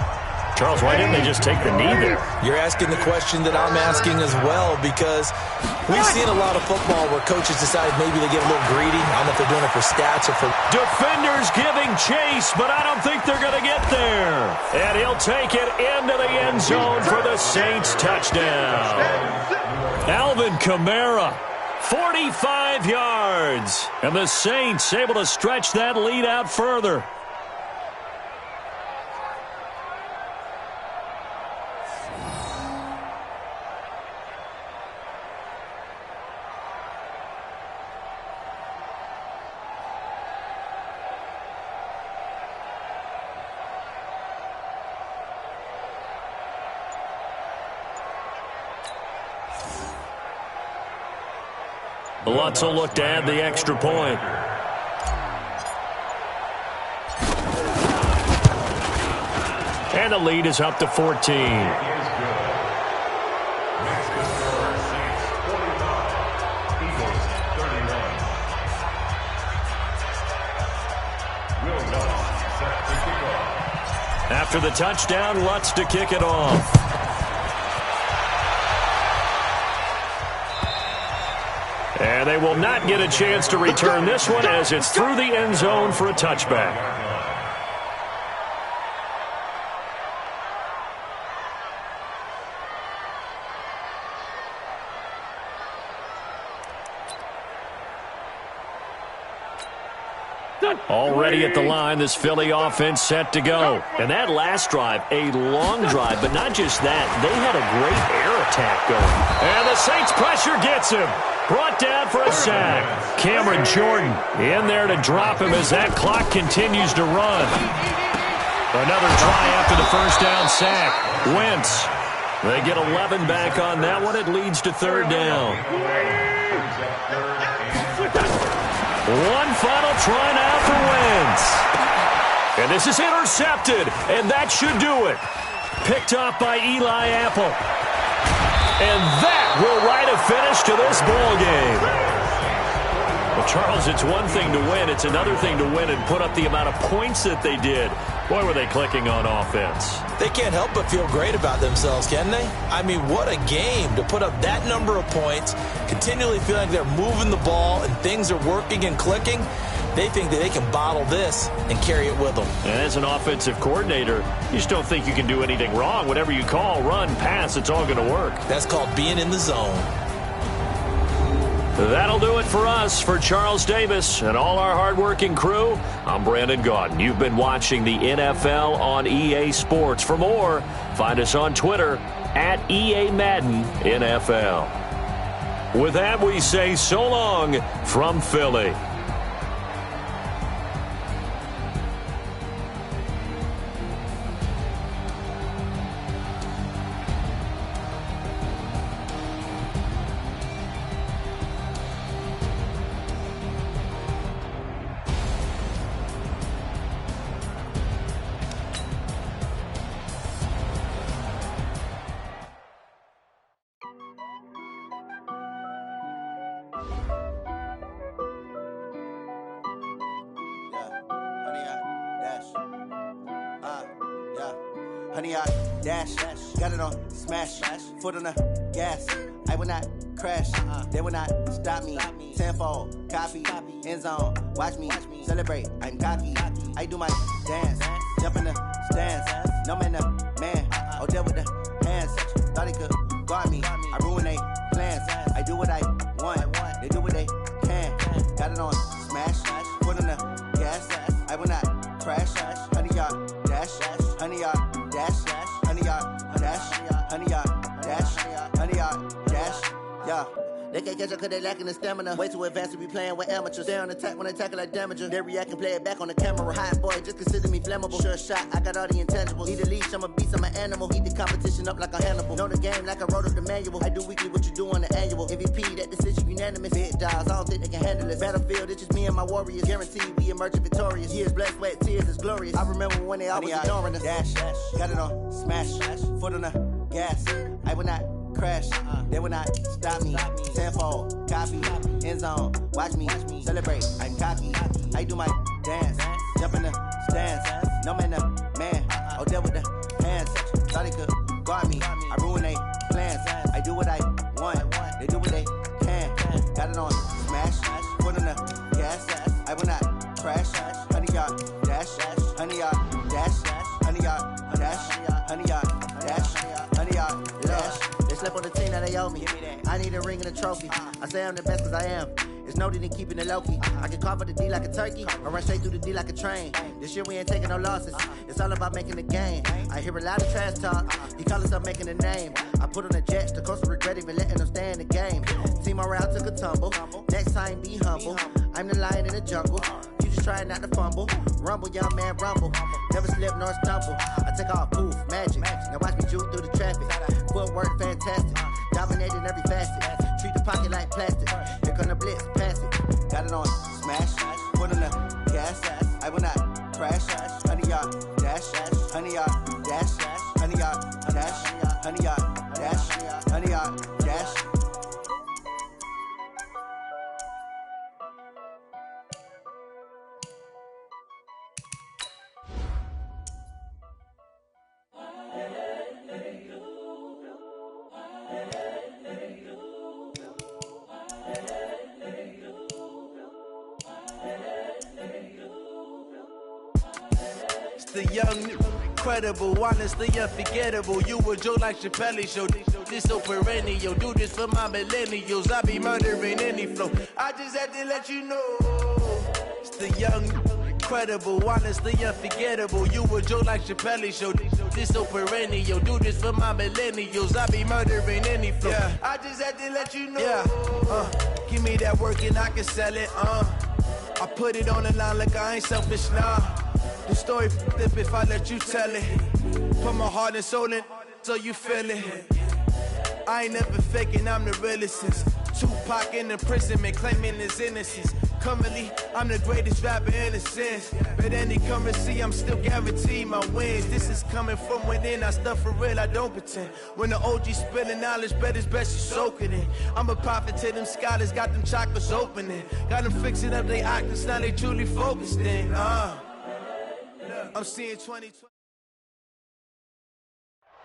Charles, why didn't they just take the knee there? You're asking the question that I'm asking as well, because we've seen a lot of football where coaches decide maybe they get a little greedy. I don't know if they're doing it for stats or for... Defenders giving chase, but I don't think they're going to get there. And he'll take it into the end zone for the Saints touchdown. Alvin Kamara, 45 yards. And the Saints able to stretch that lead out further. Lutz will look to add the extra point. And the lead is up to 14. After the touchdown, Lutz to kick it off. And they will not get a chance to return this one as it's through the end zone for a touchback. Already at the line, this Philly offense set to go. And that last drive, a long drive, but not just that. They had a great air attack going. And the Saints pressure gets him. Brought down for a sack. Cameron Jordan in there to drop him as that clock continues to run. Another try after the first down sack. Wentz. They get 11 back on that one. It leads to third down. One final try now for Wentz. And this is intercepted, and that should do it. Picked off by Eli Apple. And that will write a finish to this ball game. Well, Charles, it's one thing to win. It's another thing to win and put up the amount of points that they did. Boy, were they clicking on offense. They can't help but feel great about themselves, can they? I mean, what a game to put up that number of points, continually feeling like they're moving the ball and things are working and clicking. They think that they can bottle this and carry it with them. And as an offensive coordinator, you just don't think you can do anything wrong. Whatever you call, run, pass, it's all going to work. That's called being in the zone. That'll do it for us. For Charles Davis and all our hardworking crew, I'm Brandon Gaudin. You've been watching the NFL on EA Sports. For more, find us on Twitter at EA Madden NFL. With that, we say so long from Philly. Honey, I dash, got it on smash, foot on the gas. I will not crash, they will not stop me. Tenfold, copy, end zone, watch me celebrate. I'm cocky, I do my dance, jump in the stands. No man, the man, oh, deal with the hands. Thought he could guard me, I ruin they plans. I do what I want, they do what they can. Got it on smash, foot on the gas. I will not crash, honey, y'all dash, honey, y'all dash, honey, y'all dash, honey, y'all dash, honey, y'all dash, yeah. They can't catch up cause they lacking the stamina. Way too advanced to be playing with amateurs. They on attack when they tackle like damager. They react and play it back on the camera. Hot boy, just consider me flammable. Sure shot, I got all the intangibles. Need a leash, I'm a beast, I'm an animal. Heat the competition up like a Hannibal. Know the game like I wrote up the manual. I do weekly what you do on the annual. MVP, that decision unanimous. Big dogs, I don't think they can handle it. Battlefield, it's just me and my warriors. Guaranteed we emerging victorious. Years, blood, sweat, tears, it's glorious. I remember when they always ignoring us. Dash, got it on smash, foot on the gas. I will not crash, they will not stop me. Tenfold, copy, end zone, watch me celebrate. I'm cocky, I do my dance, jump in the stands. No man, the man, oh, deal with the hands. Thought he could guard me, I ruin they plans. I do what I want, they do what they can. Got it on smash, foot on the gas. I will not crash, honey, y'all dash, honey, y'all dash, honey, y'all dash, honey, y'all dash, honey, y'all dash. Slip on the team that they owe me. I need a ring and a trophy. I say I'm the best cause I am. It's no need in keeping it low-key. I can carve for the D like a turkey or run straight through the D like a train. This year we ain't taking no losses. It's all about making the game. I hear a lot of trash talk. He call us up making a name. I put on the Jets. The coach will regret even letting them stay in the game. Team morale took a tumble. Next time be humble. I'm the lion in the jungle. You just trying not to fumble. Rumble, young man, rumble. Never slip nor stumble. I take off, poof, magic. Now watch me juke through the traffic. Footwork fantastic. Dominating every facet. Treat the pocket like plastic. Here come the blitz, pass it. Got it on smash. Foot on the gas. I will not crash. Honey, y'all dash. Honey, y'all dash. Honey, y'all dash. Honey, y'all dash. Honey, y'all dash. The young, incredible, honestly unforgettable. You a joke like Chappelle show. This so perennial. Do this for my millennials. I be murdering any flow. I just had to let you know. It's the young, incredible, honestly unforgettable. You a joke like Chappelle show. This so perennial. Do this for my millennials. I be murdering any flow. Yeah. I just had to let you know. Yeah. Give me that work and I can sell it. I put it on the line like I ain't selfish, nah. The story flip if I let you tell it. Put my heart and soul in so you feel it. I ain't never faking, I'm the realest since Tupac in imprisonment, claiming his innocence. Currently, I'm the greatest rapper in a sense. But any currency, I'm still guaranteed my wins. This is coming from within, I stuff for real, I don't pretend. When the OG spilling knowledge, bet it's best you soak it in. I'm a prophet to them scholars, got them chakras opening. Got them fixing up they octaves, now they truly focused in. I'm seeing 2020.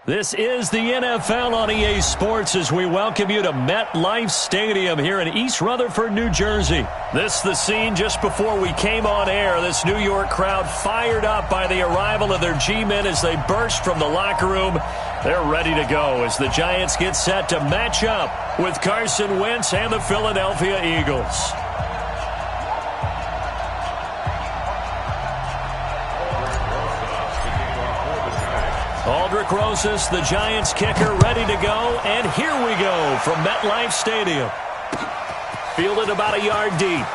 This is the NFL on EA Sports as we welcome you to MetLife Stadium here in East Rutherford, New Jersey. This is the scene just before we came on air. This New York crowd fired up by the arrival of their G-men as they burst from the locker room. They're ready to go as the Giants get set to match up with Carson Wentz and the Philadelphia Eagles. Aldrich Rosas, the Giants kicker, ready to go. And here we go from MetLife Stadium. Fielded about a yard deep.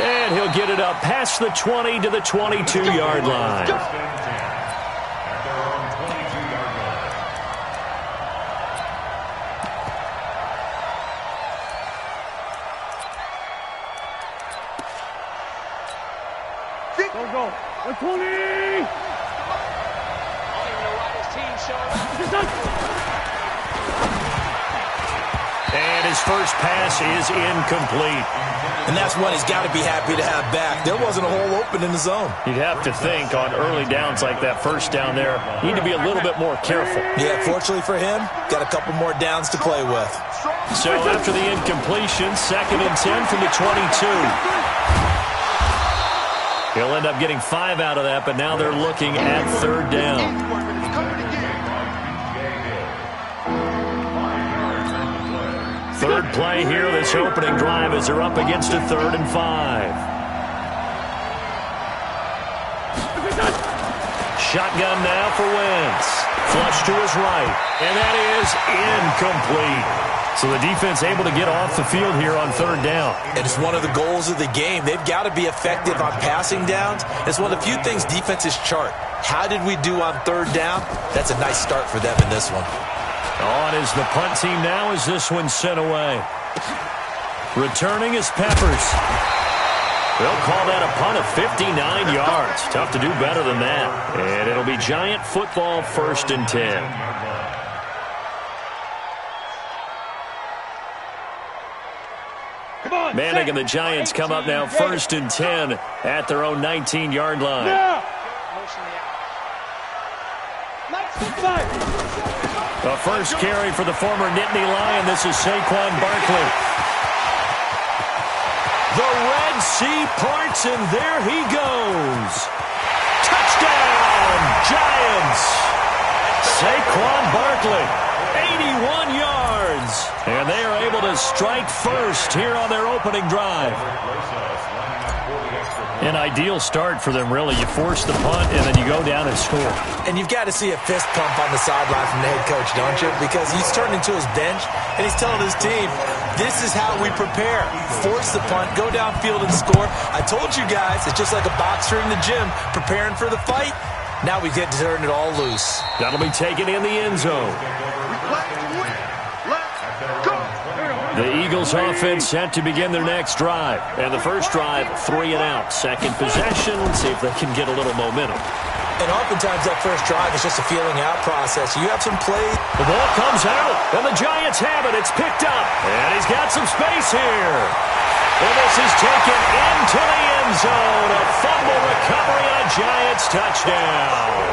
And he'll get it up past the 20 to the 22-yard line. Go. 120! And his first pass is incomplete. And that's one he's got to be happy to have back. There wasn't a hole open in the zone. You'd have to think on early downs like that first down there, you need to be a little bit more careful. Yeah, fortunately for him, got a couple more downs to play with. So after the incompletion, 2nd and 10 from the 22. He'll end up getting 5 out of that, but now they're looking at 3rd down. Third play here, this opening drive as they're up against a 3rd and 5. Shotgun now for Wentz. Flush to his right, and that is incomplete. So the defense able to get off the field here on 3rd down. And it's one of the goals of the game. They've got to be effective on passing downs. It's one of the few things defenses chart. How did we do on 3rd down? That's a nice start for them in this one. On is the punt team now as this one's sent away. Returning is Peppers. They'll call that a punt of 59 yards. Tough to do better than that. And it'll be Giant football, 1st and 10. Manning and the Giants come up now 1st and 10 at their own 19-yard line. The first carry for the former Nittany Lion. This is Saquon Barkley. The Red Sea parts, and there he goes. Touchdown, Giants. Saquon Barkley, 81 yards. And they are able to strike first here on their opening drive. An ideal start for them, really. You force the punt, and then you go down and score. And you've got to see a fist pump on the sideline from the head coach, don't you? Because he's turned into his bench, and he's telling his team, this is how we prepare. Force the punt, go downfield and score. I told you guys, it's just like a boxer in the gym preparing for the fight. Now we get to turn it all loose. That'll be taken in the end zone. The Eagles offense set to begin their next drive. And the first drive, 3 and out. Second possession, let's see if they can get a little momentum. And oftentimes that first drive is just a feeling out process. You have some play. The ball comes out, and the Giants have it. It's picked up, and he's got some space here. And this is taken into the end zone. A fumble recovery on a Giants touchdown.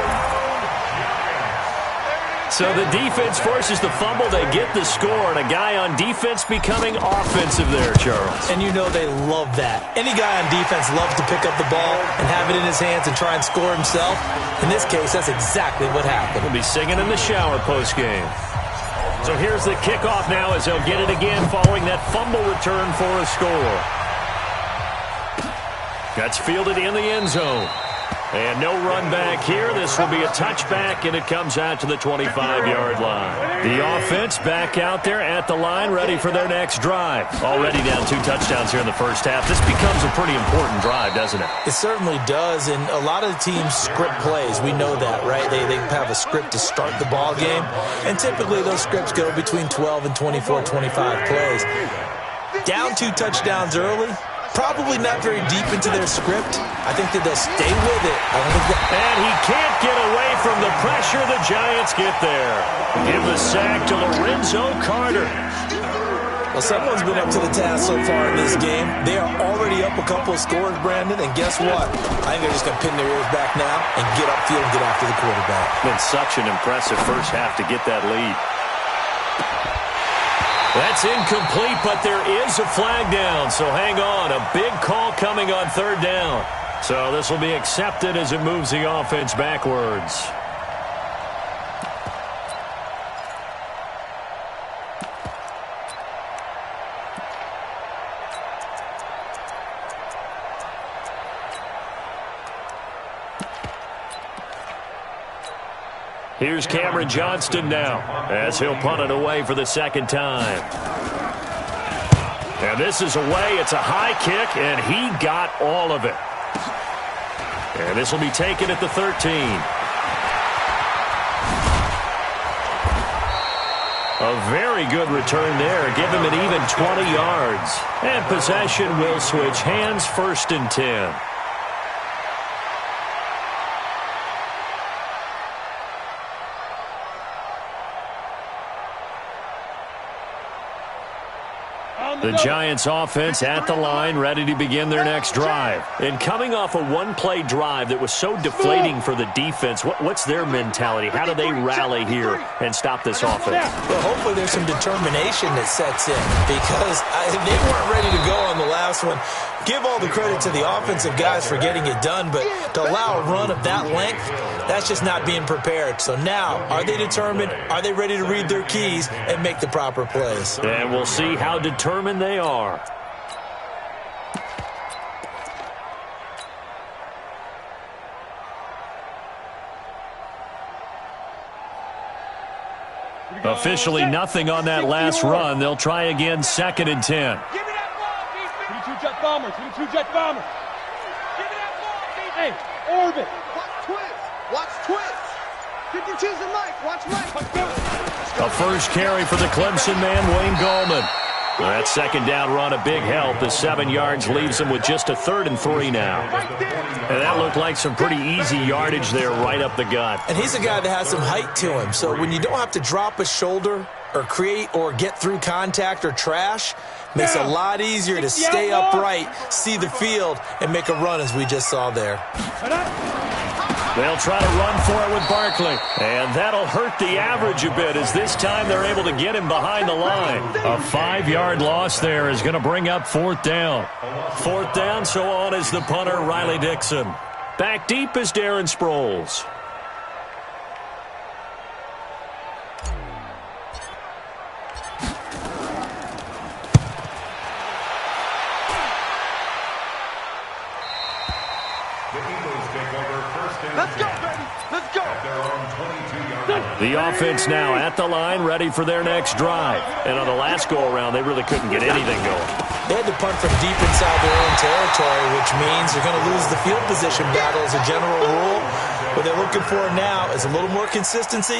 So the defense forces the fumble. They get the score, and a guy on defense becoming offensive there, Charles. And you know they love that. Any guy on defense loves to pick up the ball and have it in his hands and try and score himself. In this case, that's exactly what happened. He'll be singing in the shower postgame. So here's the kickoff now as they'll get it again following that fumble return for a score. That's fielded in the end zone. And no run back here. This will be a touchback, and it comes out to the 25-yard line. The offense back out there at the line, ready for their next drive. Already down 2 touchdowns here in the first half. This becomes a pretty important drive, doesn't it? It certainly does, and a lot of the teams script plays. We know that, right? They have a script to start the ball game, and typically those scripts go between 12 and 24, 25 plays. Down 2 touchdowns early. Probably not very deep into their script. I think that they'll stay with it. And he can't get away from the pressure. The Giants get there. Give the sack to Lorenzo Carter. Well, someone's been up to the task so far in this game. They are already up a couple of scores, Brandon, and guess what? I think they're just going to pin their ears back now and get upfield and get after the quarterback. Been such an impressive first half to get that lead. That's incomplete, but there is a flag down, so hang on. A big call coming on third down. So this will be accepted as it moves the offense backwards. Here's Cameron Johnston now as he'll punt it away for the second time. And this is away. It's a high kick, and he got all of it. And this will be taken at the 13. A very good return there. Give him an even 20 yards. And possession will switch hands, 1st and 10. The Giants offense at the line, ready to begin their next drive. And coming off a one-play drive that was so deflating for the defense, what's their mentality? How do they rally here and stop this offense? Well, hopefully there's some determination that sets in because they weren't ready to go on the last one. Give all the credit to the offensive guys for getting it done, but to allow a run of that length, that's just not being prepared. So now, are they determined? Are they ready to read their keys and make the proper plays? And we'll see how determined they are. Officially nothing on that last run. They'll try again, 2nd and 10. Give me that ball, defense. 22 jet bombers. 22 jet bombers. Give me that ball, defense. Hey, orbit. Watch twist. Watch twist. 52's and Mike. Watch Mike. A first carry for the Clemson man, Wayne Gallman. That second down run, a big help. The 7 yards leaves them with just a 3rd and 3 now. And that looked like some pretty easy yardage there right up the gut. And he's a guy that has some height to him. So when you don't have to drop a shoulder or create or get through contact or trash, makes it a lot easier to stay upright, see the field, and make a run as we just saw there. They'll try to run for it with Barkley. And that'll hurt the average a bit as this time they're able to get him behind the line. A 5-yard loss there is going to bring up 4th down. 4th down, so on is the punter, Riley Dixon. Back deep is Darren Sproles. Let's go, baby. Let's go. The offense now at the line, ready for their next drive. And on the last go-around, they really couldn't get anything going. They had to punt from deep inside their own territory, which means they're going to lose the field position battle as a general rule. What they're looking for now is a little more consistency,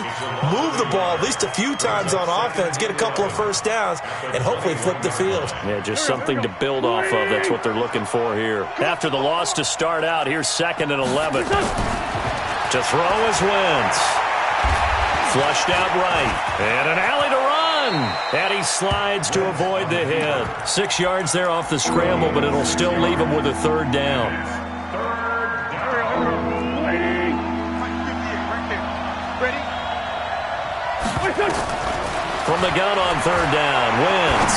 move the ball at least a few times on offense, get a couple of first downs, and hopefully flip the field. Yeah, just something to build off of. That's what they're looking for here. After the loss to start out, here's 2nd and 11. To throw is Wentz. Flushed out right. And an alley to run. And he slides to avoid the hit. 6 yards there off the scramble, but it'll still leave him with a 3rd down. From the gun on 3rd down, Wentz.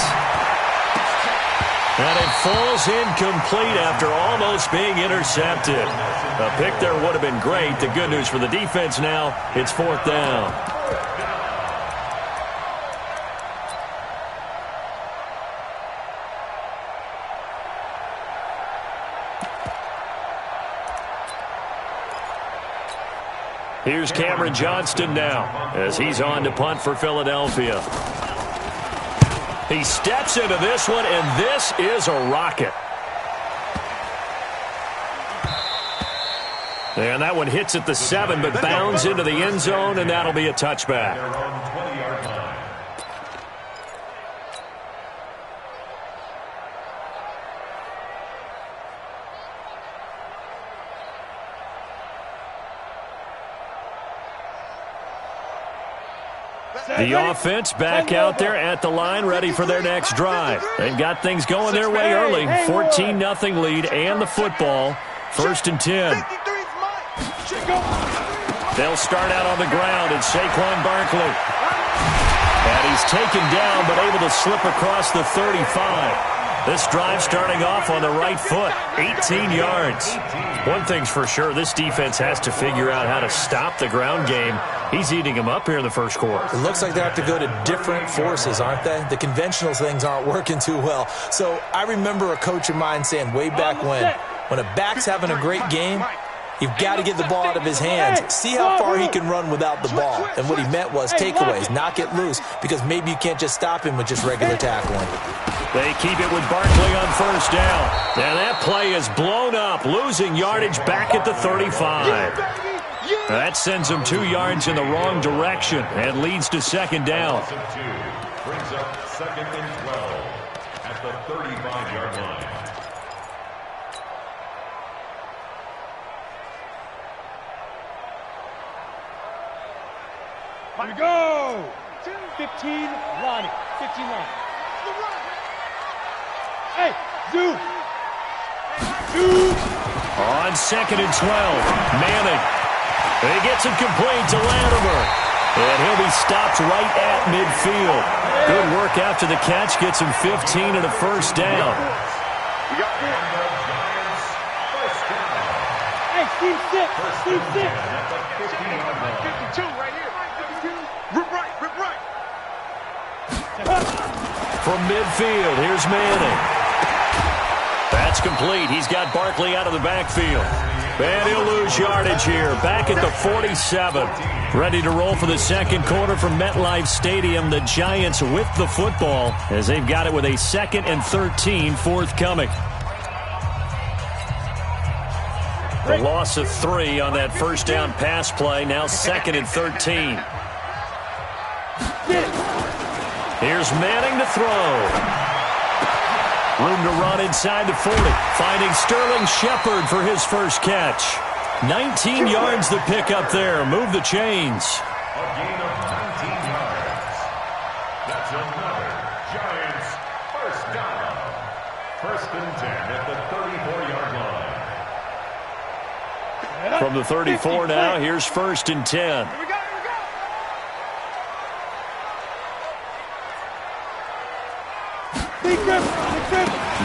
And it falls incomplete after almost being intercepted. A pick there would have been great. The good news for the defense now, it's 4th down. Here's Cameron Johnston now as he's on to punt for Philadelphia. He steps into this one, and this is a rocket. And that one hits at the 7, but bounds into the end zone, and that'll be a touchback. The offense back out there at the line, ready for their next drive. They've got things going their way early. 14-0 lead and the football. 1st and 10. They'll start out on the ground, and Saquon Barkley. And he's taken down, but able to slip across the 35. This drive starting off on the right foot, 18 yards. One thing's for sure, this defense has to figure out how to stop the ground game. He's eating them up here in the first quarter. It looks like they have to go to different forces, aren't they? The conventional things aren't working too well. So I remember a coach of mine saying way back when a back's having a great game, you've got to get the ball out of his hands. See how far he can run without the ball. And what he meant was takeaways, knock it loose, because maybe you can't just stop him with just regular tackling. They keep it with Barkley on 1st down. And that play is blown up, losing yardage back at the 35. That sends him 2 yards in the wrong direction and leads to 2nd down. Brings up 2nd and 12 at the 35-yard line. Here we go! 15, Ronnie. 15, Ronnie. Hey, Zoo! On 2nd and 12, Manning. He gets it complete to Latimer. And he'll be stopped right at midfield. Good work after the catch. Gets him 15 and a 1st down. Hey, Steve 6. Steve 6. 52 right here. 52. Rip right. Rip right. From midfield, here's Manning. That's complete. He's got Barkley out of the backfield. And he'll lose yardage here. Back at the 47. Ready to roll for the 2nd quarter from MetLife Stadium. The Giants with the football as they've got it with a 2nd and 13 forthcoming. The loss of 3 on that 1st down pass play. Now 2nd and 13. Here's Manning to throw. Room to run inside the 40. Finding Sterling Shepard for his first catch. 19 yards to pick up there. Move the chains. A gain of 19 yards. That's another Giants first down. 1st and 10 at the 34-yard line. From the 34 now, here's 1st and 10.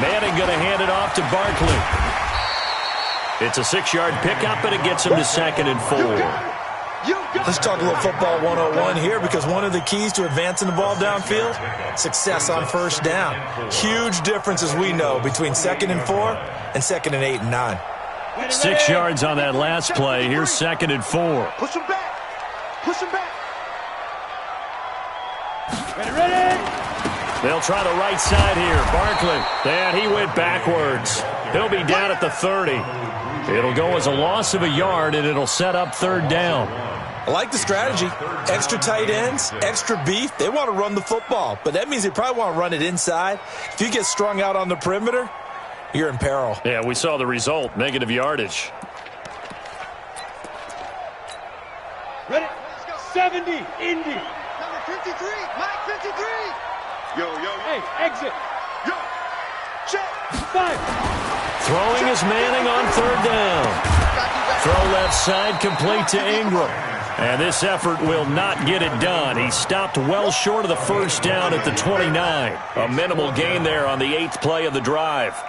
Manning going to hand it off to Barkley. It's a 6-yard pickup, and it gets him to 2nd and 4. Let's talk a little football 101 here, because one of the keys to advancing the ball downfield, success on 1st down. Huge difference, as we know, between 2nd and 4 and 2nd and 8 and 9. 6 yards on that last play. Here's 2nd and 4. Push him back. Push him back. Ready. They'll try the right side here. Barkley. And he went backwards. He'll be down at the 30. It'll go as a loss of a yard, and it'll set up 3rd down. I like the strategy. Extra tight ends, extra beef. They want to run the football, but that means they probably want to run it inside. If you get strung out on the perimeter, you're in peril. Yeah, we saw the result. Negative yardage. Ready? 70, Indy. Number 53, Mike 53. Yo. Hey, exit. Yo. Check. 5. Throwing is Manning on 3rd down. Throw left side complete to Ingram. And this effort will not get it done. He stopped well short of the 1st down at the 29. A minimal gain there on the 8th play of the drive.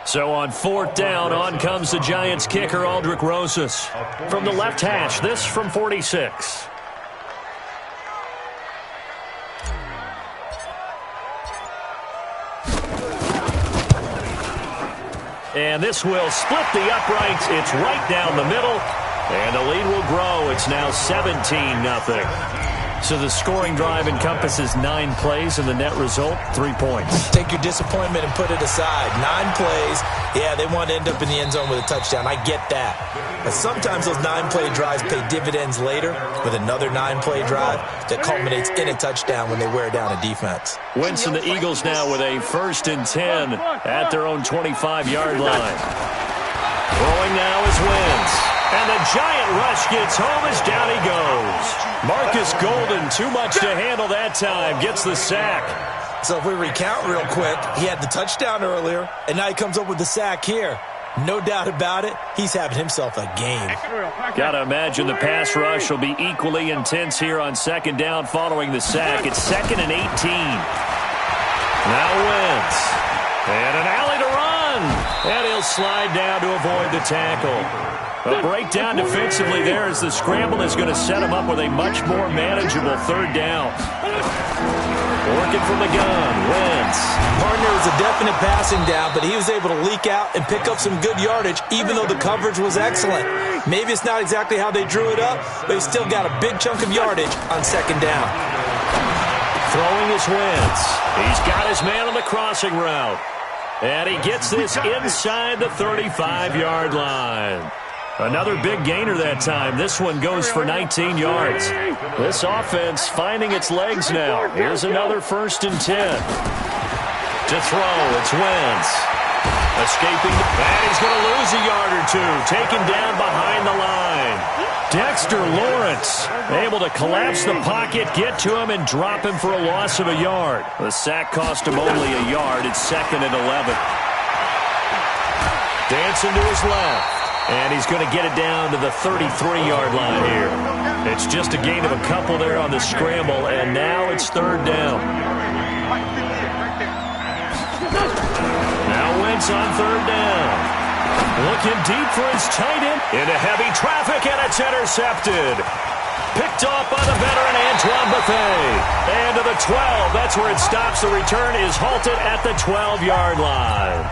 So on 4th down, on comes the Giants kicker, Aldrick Rosas. From the left hash, this from 46. And this will split the uprights. It's right down the middle. And the lead will grow. It's now 17-0. So the scoring drive encompasses 9 plays, and the net result, 3 points. Take your disappointment and put it aside. 9 plays. Yeah, they want to end up in the end zone with a touchdown. I get that. But sometimes those 9-play drives pay dividends later with another 9-play drive that culminates in a touchdown when they wear down a defense. Winston, the Eagles now with a 1st and 10 at their own 25-yard line. Throwing now is Eagles wins. And the giant rush gets home as down he goes. Marcus Golden, too much to handle that time, gets the sack. So if we recount real quick, he had the touchdown earlier, and now he comes up with the sack here. No doubt about it, he's having himself a game. Gotta imagine the pass rush will be equally intense here on second down following the sack. It's 2nd and 18. Now Wentz. And an alley to run. And he'll slide down to avoid the tackle. A breakdown defensively there as the scramble is going to set him up with a much more manageable third down. Working from the gun, Wentz. Partner was a definite passing down, but he was able to leak out and pick up some good yardage, even though the coverage was excellent. Maybe it's not exactly how they drew it up, but he still got a big chunk of yardage on second down. Throwing is Wentz. He's got his man on the crossing route. And he gets this inside the 35-yard line. Another big gainer that time. This one goes for 19 yards. This offense finding its legs now. Here's another 1st and 10. To throw, it's Wentz. Escaping, and he's going to lose a yard or two. Taken down behind the line. Dexter Lawrence able to collapse the pocket, get to him, and drop him for a loss of a yard. The sack cost him only a yard. It's 2nd and 11. Dancing to his left. And he's going to get it down to the 33-yard line here. It's just a gain of a couple there on the scramble, and now it's 3rd down. Now Wentz on 3rd down. Looking deep for his tight end. Into heavy traffic, and it's intercepted. Picked off by the veteran Antoine Bethea. And to the 12. That's where it stops. The return is halted at the 12-yard line.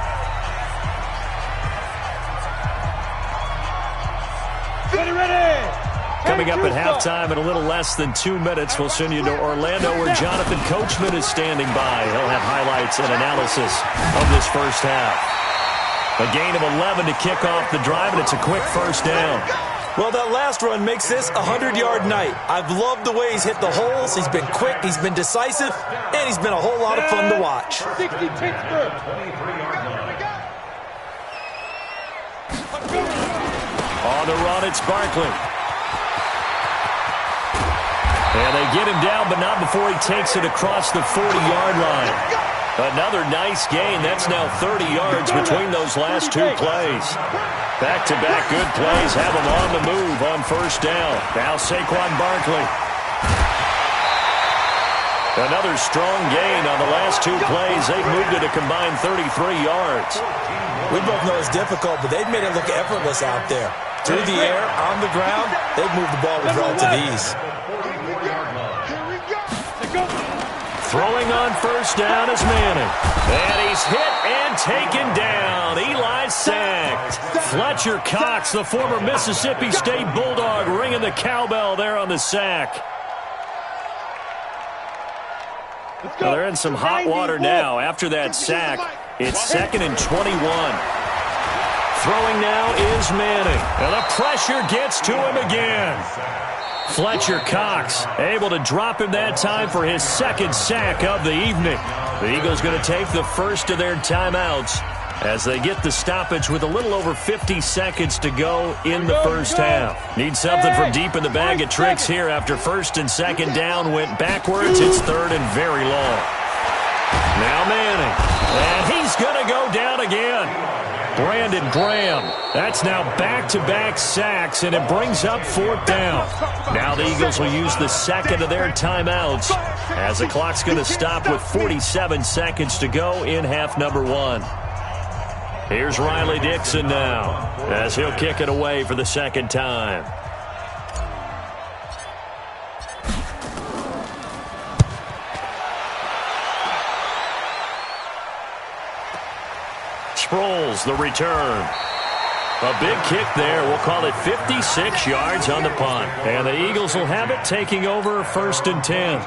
Coming up at halftime in a little less than 2 minutes, we'll send you to Orlando where Jonathan Coachman is standing by. He'll have highlights and analysis of this first half. A gain of 11 to kick off the drive, and it's a quick 1st down. Well, that last run makes this a 100-yard night. I've loved the way he's hit the holes. He's been quick, he's been decisive, and he's been a whole lot of fun to watch. 60 Pittsburgh. On the run, it's Barkley. And they get him down, but not before he takes it across the 40-yard line. Another nice gain. That's now 30 yards between those last 2 plays. Back-to-back good plays have him on the move on 1st down. Now Saquon Barkley. Another strong gain on the last 2 plays. They've moved it a combined 33 yards. We both know it's difficult, but they've made it look effortless out there. Through the air, on the ground, they've moved the ball with relative ease. Throwing on 1st down is Manning. And he's hit and taken down. Eli sacked. Fletcher Cox, the former Mississippi State Bulldog, ringing the cowbell there on the sack. Well, they're in some hot water now. After that sack, it's 2nd and 21. Throwing now is Manning. And the pressure gets to him again. Fletcher Cox able to drop him that time for his 2nd sack of the evening. The Eagles going to take the first of their timeouts as they get the stoppage with a little over 50 seconds to go in the first half. Need something from deep in the bag of tricks here after 1st and 2nd down went backwards. It's 3rd and very long. Now Manning. And he's going to go down again. Brandon Graham. That's now back-to-back sacks, and it brings up 4th down. Now the Eagles will use the 2nd of their timeouts as the clock's going to stop with 47 seconds to go in half number 1. Here's Riley Dixon now as he'll kick it away for the 2nd time. Sproles, the return. A big kick there. We'll call it 56 yards on the punt. And the Eagles will have it, taking over 1st and 10.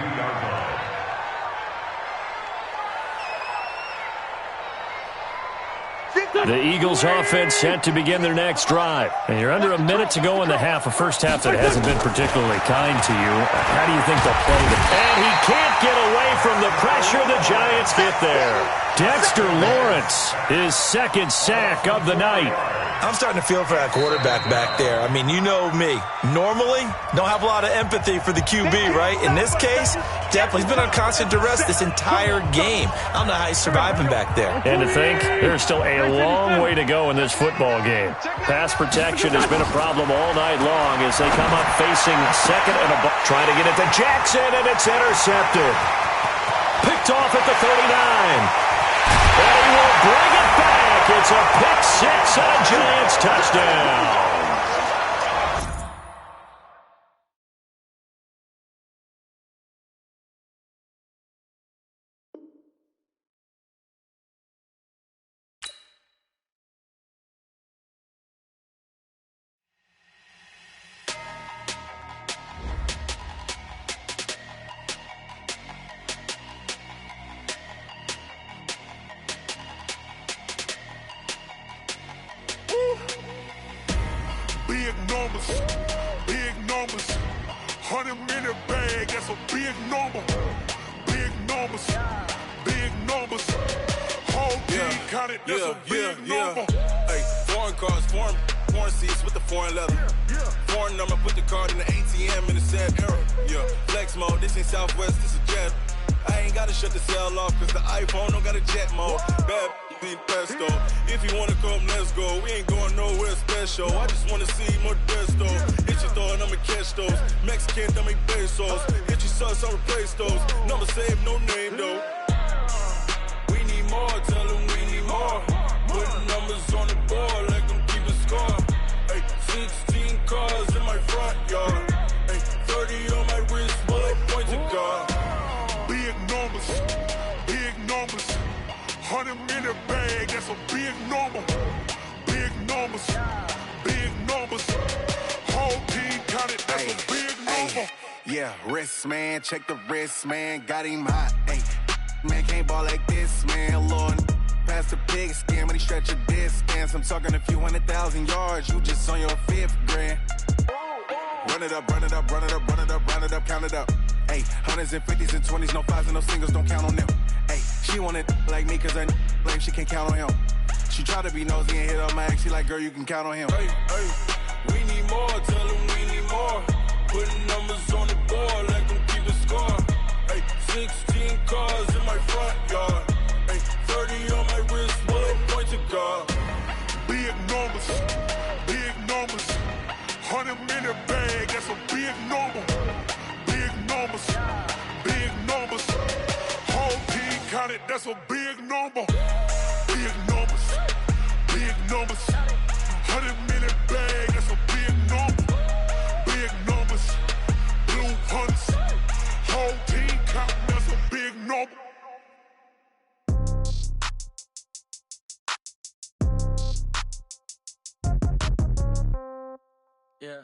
The Eagles offense set to begin their next drive. And you're under a minute to go in the half, a first half that hasn't been particularly kind to you. How do you think they'll play it? And he can't get away from the pressure. The Giants get there. Dexter Lawrence, his 2nd sack of the night. I'm starting to feel for that quarterback back there. I mean, you know me. Normally, don't have a lot of empathy for the QB, right? In this case, definitely. He's been on constant duress this entire game. I don't know how he's surviving back there. And to think, there's still a long way to go in this football game. Pass protection has been a problem all night long as they come up facing second and a ball. Trying to get it to Jackson, and it's intercepted. Picked off at the 39. And he will bring it back. It's a pick six and a Giants touchdown. Big numbers, 100-minute bag, that's a big number. Big numbers, whole team counted, that's a big number. Hey, foreign cars, foreign seats with the foreign leather. Foreign number, put the card in the ATM in the sad era. Yeah, flex mode, this ain't Southwest, this is jet. I ain't gotta shut the cell off, cause the iPhone don't got a jet mode. Bad need pesto. If you wanna come, let's go. We ain't going nowhere special. I just wanna see more desto. Hit your throw and I'ma catch those. Mexican, don't make pesos. Hit your sauce, I'll replace those. Number saved, no name though. We need more, tell them we need more. Putting numbers on the board, like them keep a score. Hey, 16 cars in my front yard. Hey, 30 on my wrist, bullet point to God. Big numbers, 100-minute bag, that's a big number. Big numbers, whole team counted, that's a big number. Yeah, wrist man, check the wrist man, got him hot. Ay, man can't ball like this, man. Lord, past the pig skin when he stretch a distance. I'm talking a few 100,000 yards, you just on your 5th grand. Run it up, count it up. Ay, hundreds and 50s and 20s, no 5s and no singles, don't count on them. Ay, she want it like me cause her blame, she can't count on him. She try to be nosy and hit on my ex, she like, girl, you can count on him. Hey, we need more, tell them we need more. Putting numbers on the board, like them keep a score. Hey, 16 cars in my front yard. Hey, 30 on my wrist, bullet point to God. Big numbers, 100-minute bag, that's a big number. Big numbers, whole team counted, that's a big number. Big numbers, 100-minute bag, that's a big number. Big numbers, blue hunts, whole team counting, that's a big number. Yeah.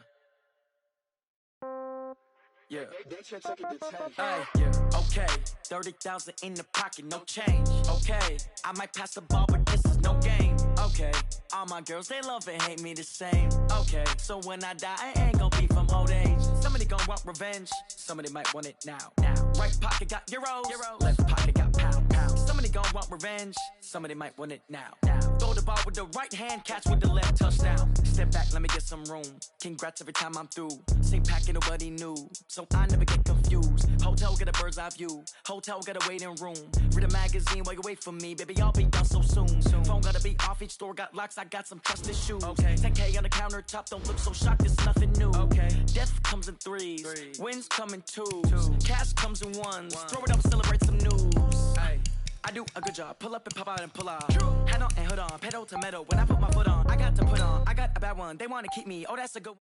Okay, 30,000 in the pocket, no change. Okay, I might pass the ball, but this is no game. Okay, all my girls, they love and hate me the same. Okay, so when I die, I ain't gonna be from old age. Somebody gonna want revenge, somebody might want it now. Right pocket got euros, left pocket got pounds. Somebody gonna want revenge, somebody might want it now. Throw the ball with the right hand, catch with the left, touchdown. Step back, let me get some room. Congrats every time I'm through. Same packet, nobody knew, so I never get confused. Hotel get a bird's eye view. Hotel got a waiting room. Read a magazine while you wait for me, baby. I'll be done so soon. Phone gotta be off. Each store got locks. I got some trusted shoes. Okay. 10K on the countertop. Don't look so shocked. It's nothing new. Okay. Death comes in threes. Wins come in twos. Cash comes in ones. Throw it up, celebrate some news. Hey. I do a good job. Pull up and pop out and pull out. Head on and hood on. Pedal to metal. When I put my foot on, I got to put on. I got a bad one. They want to keep me. Oh, that's a good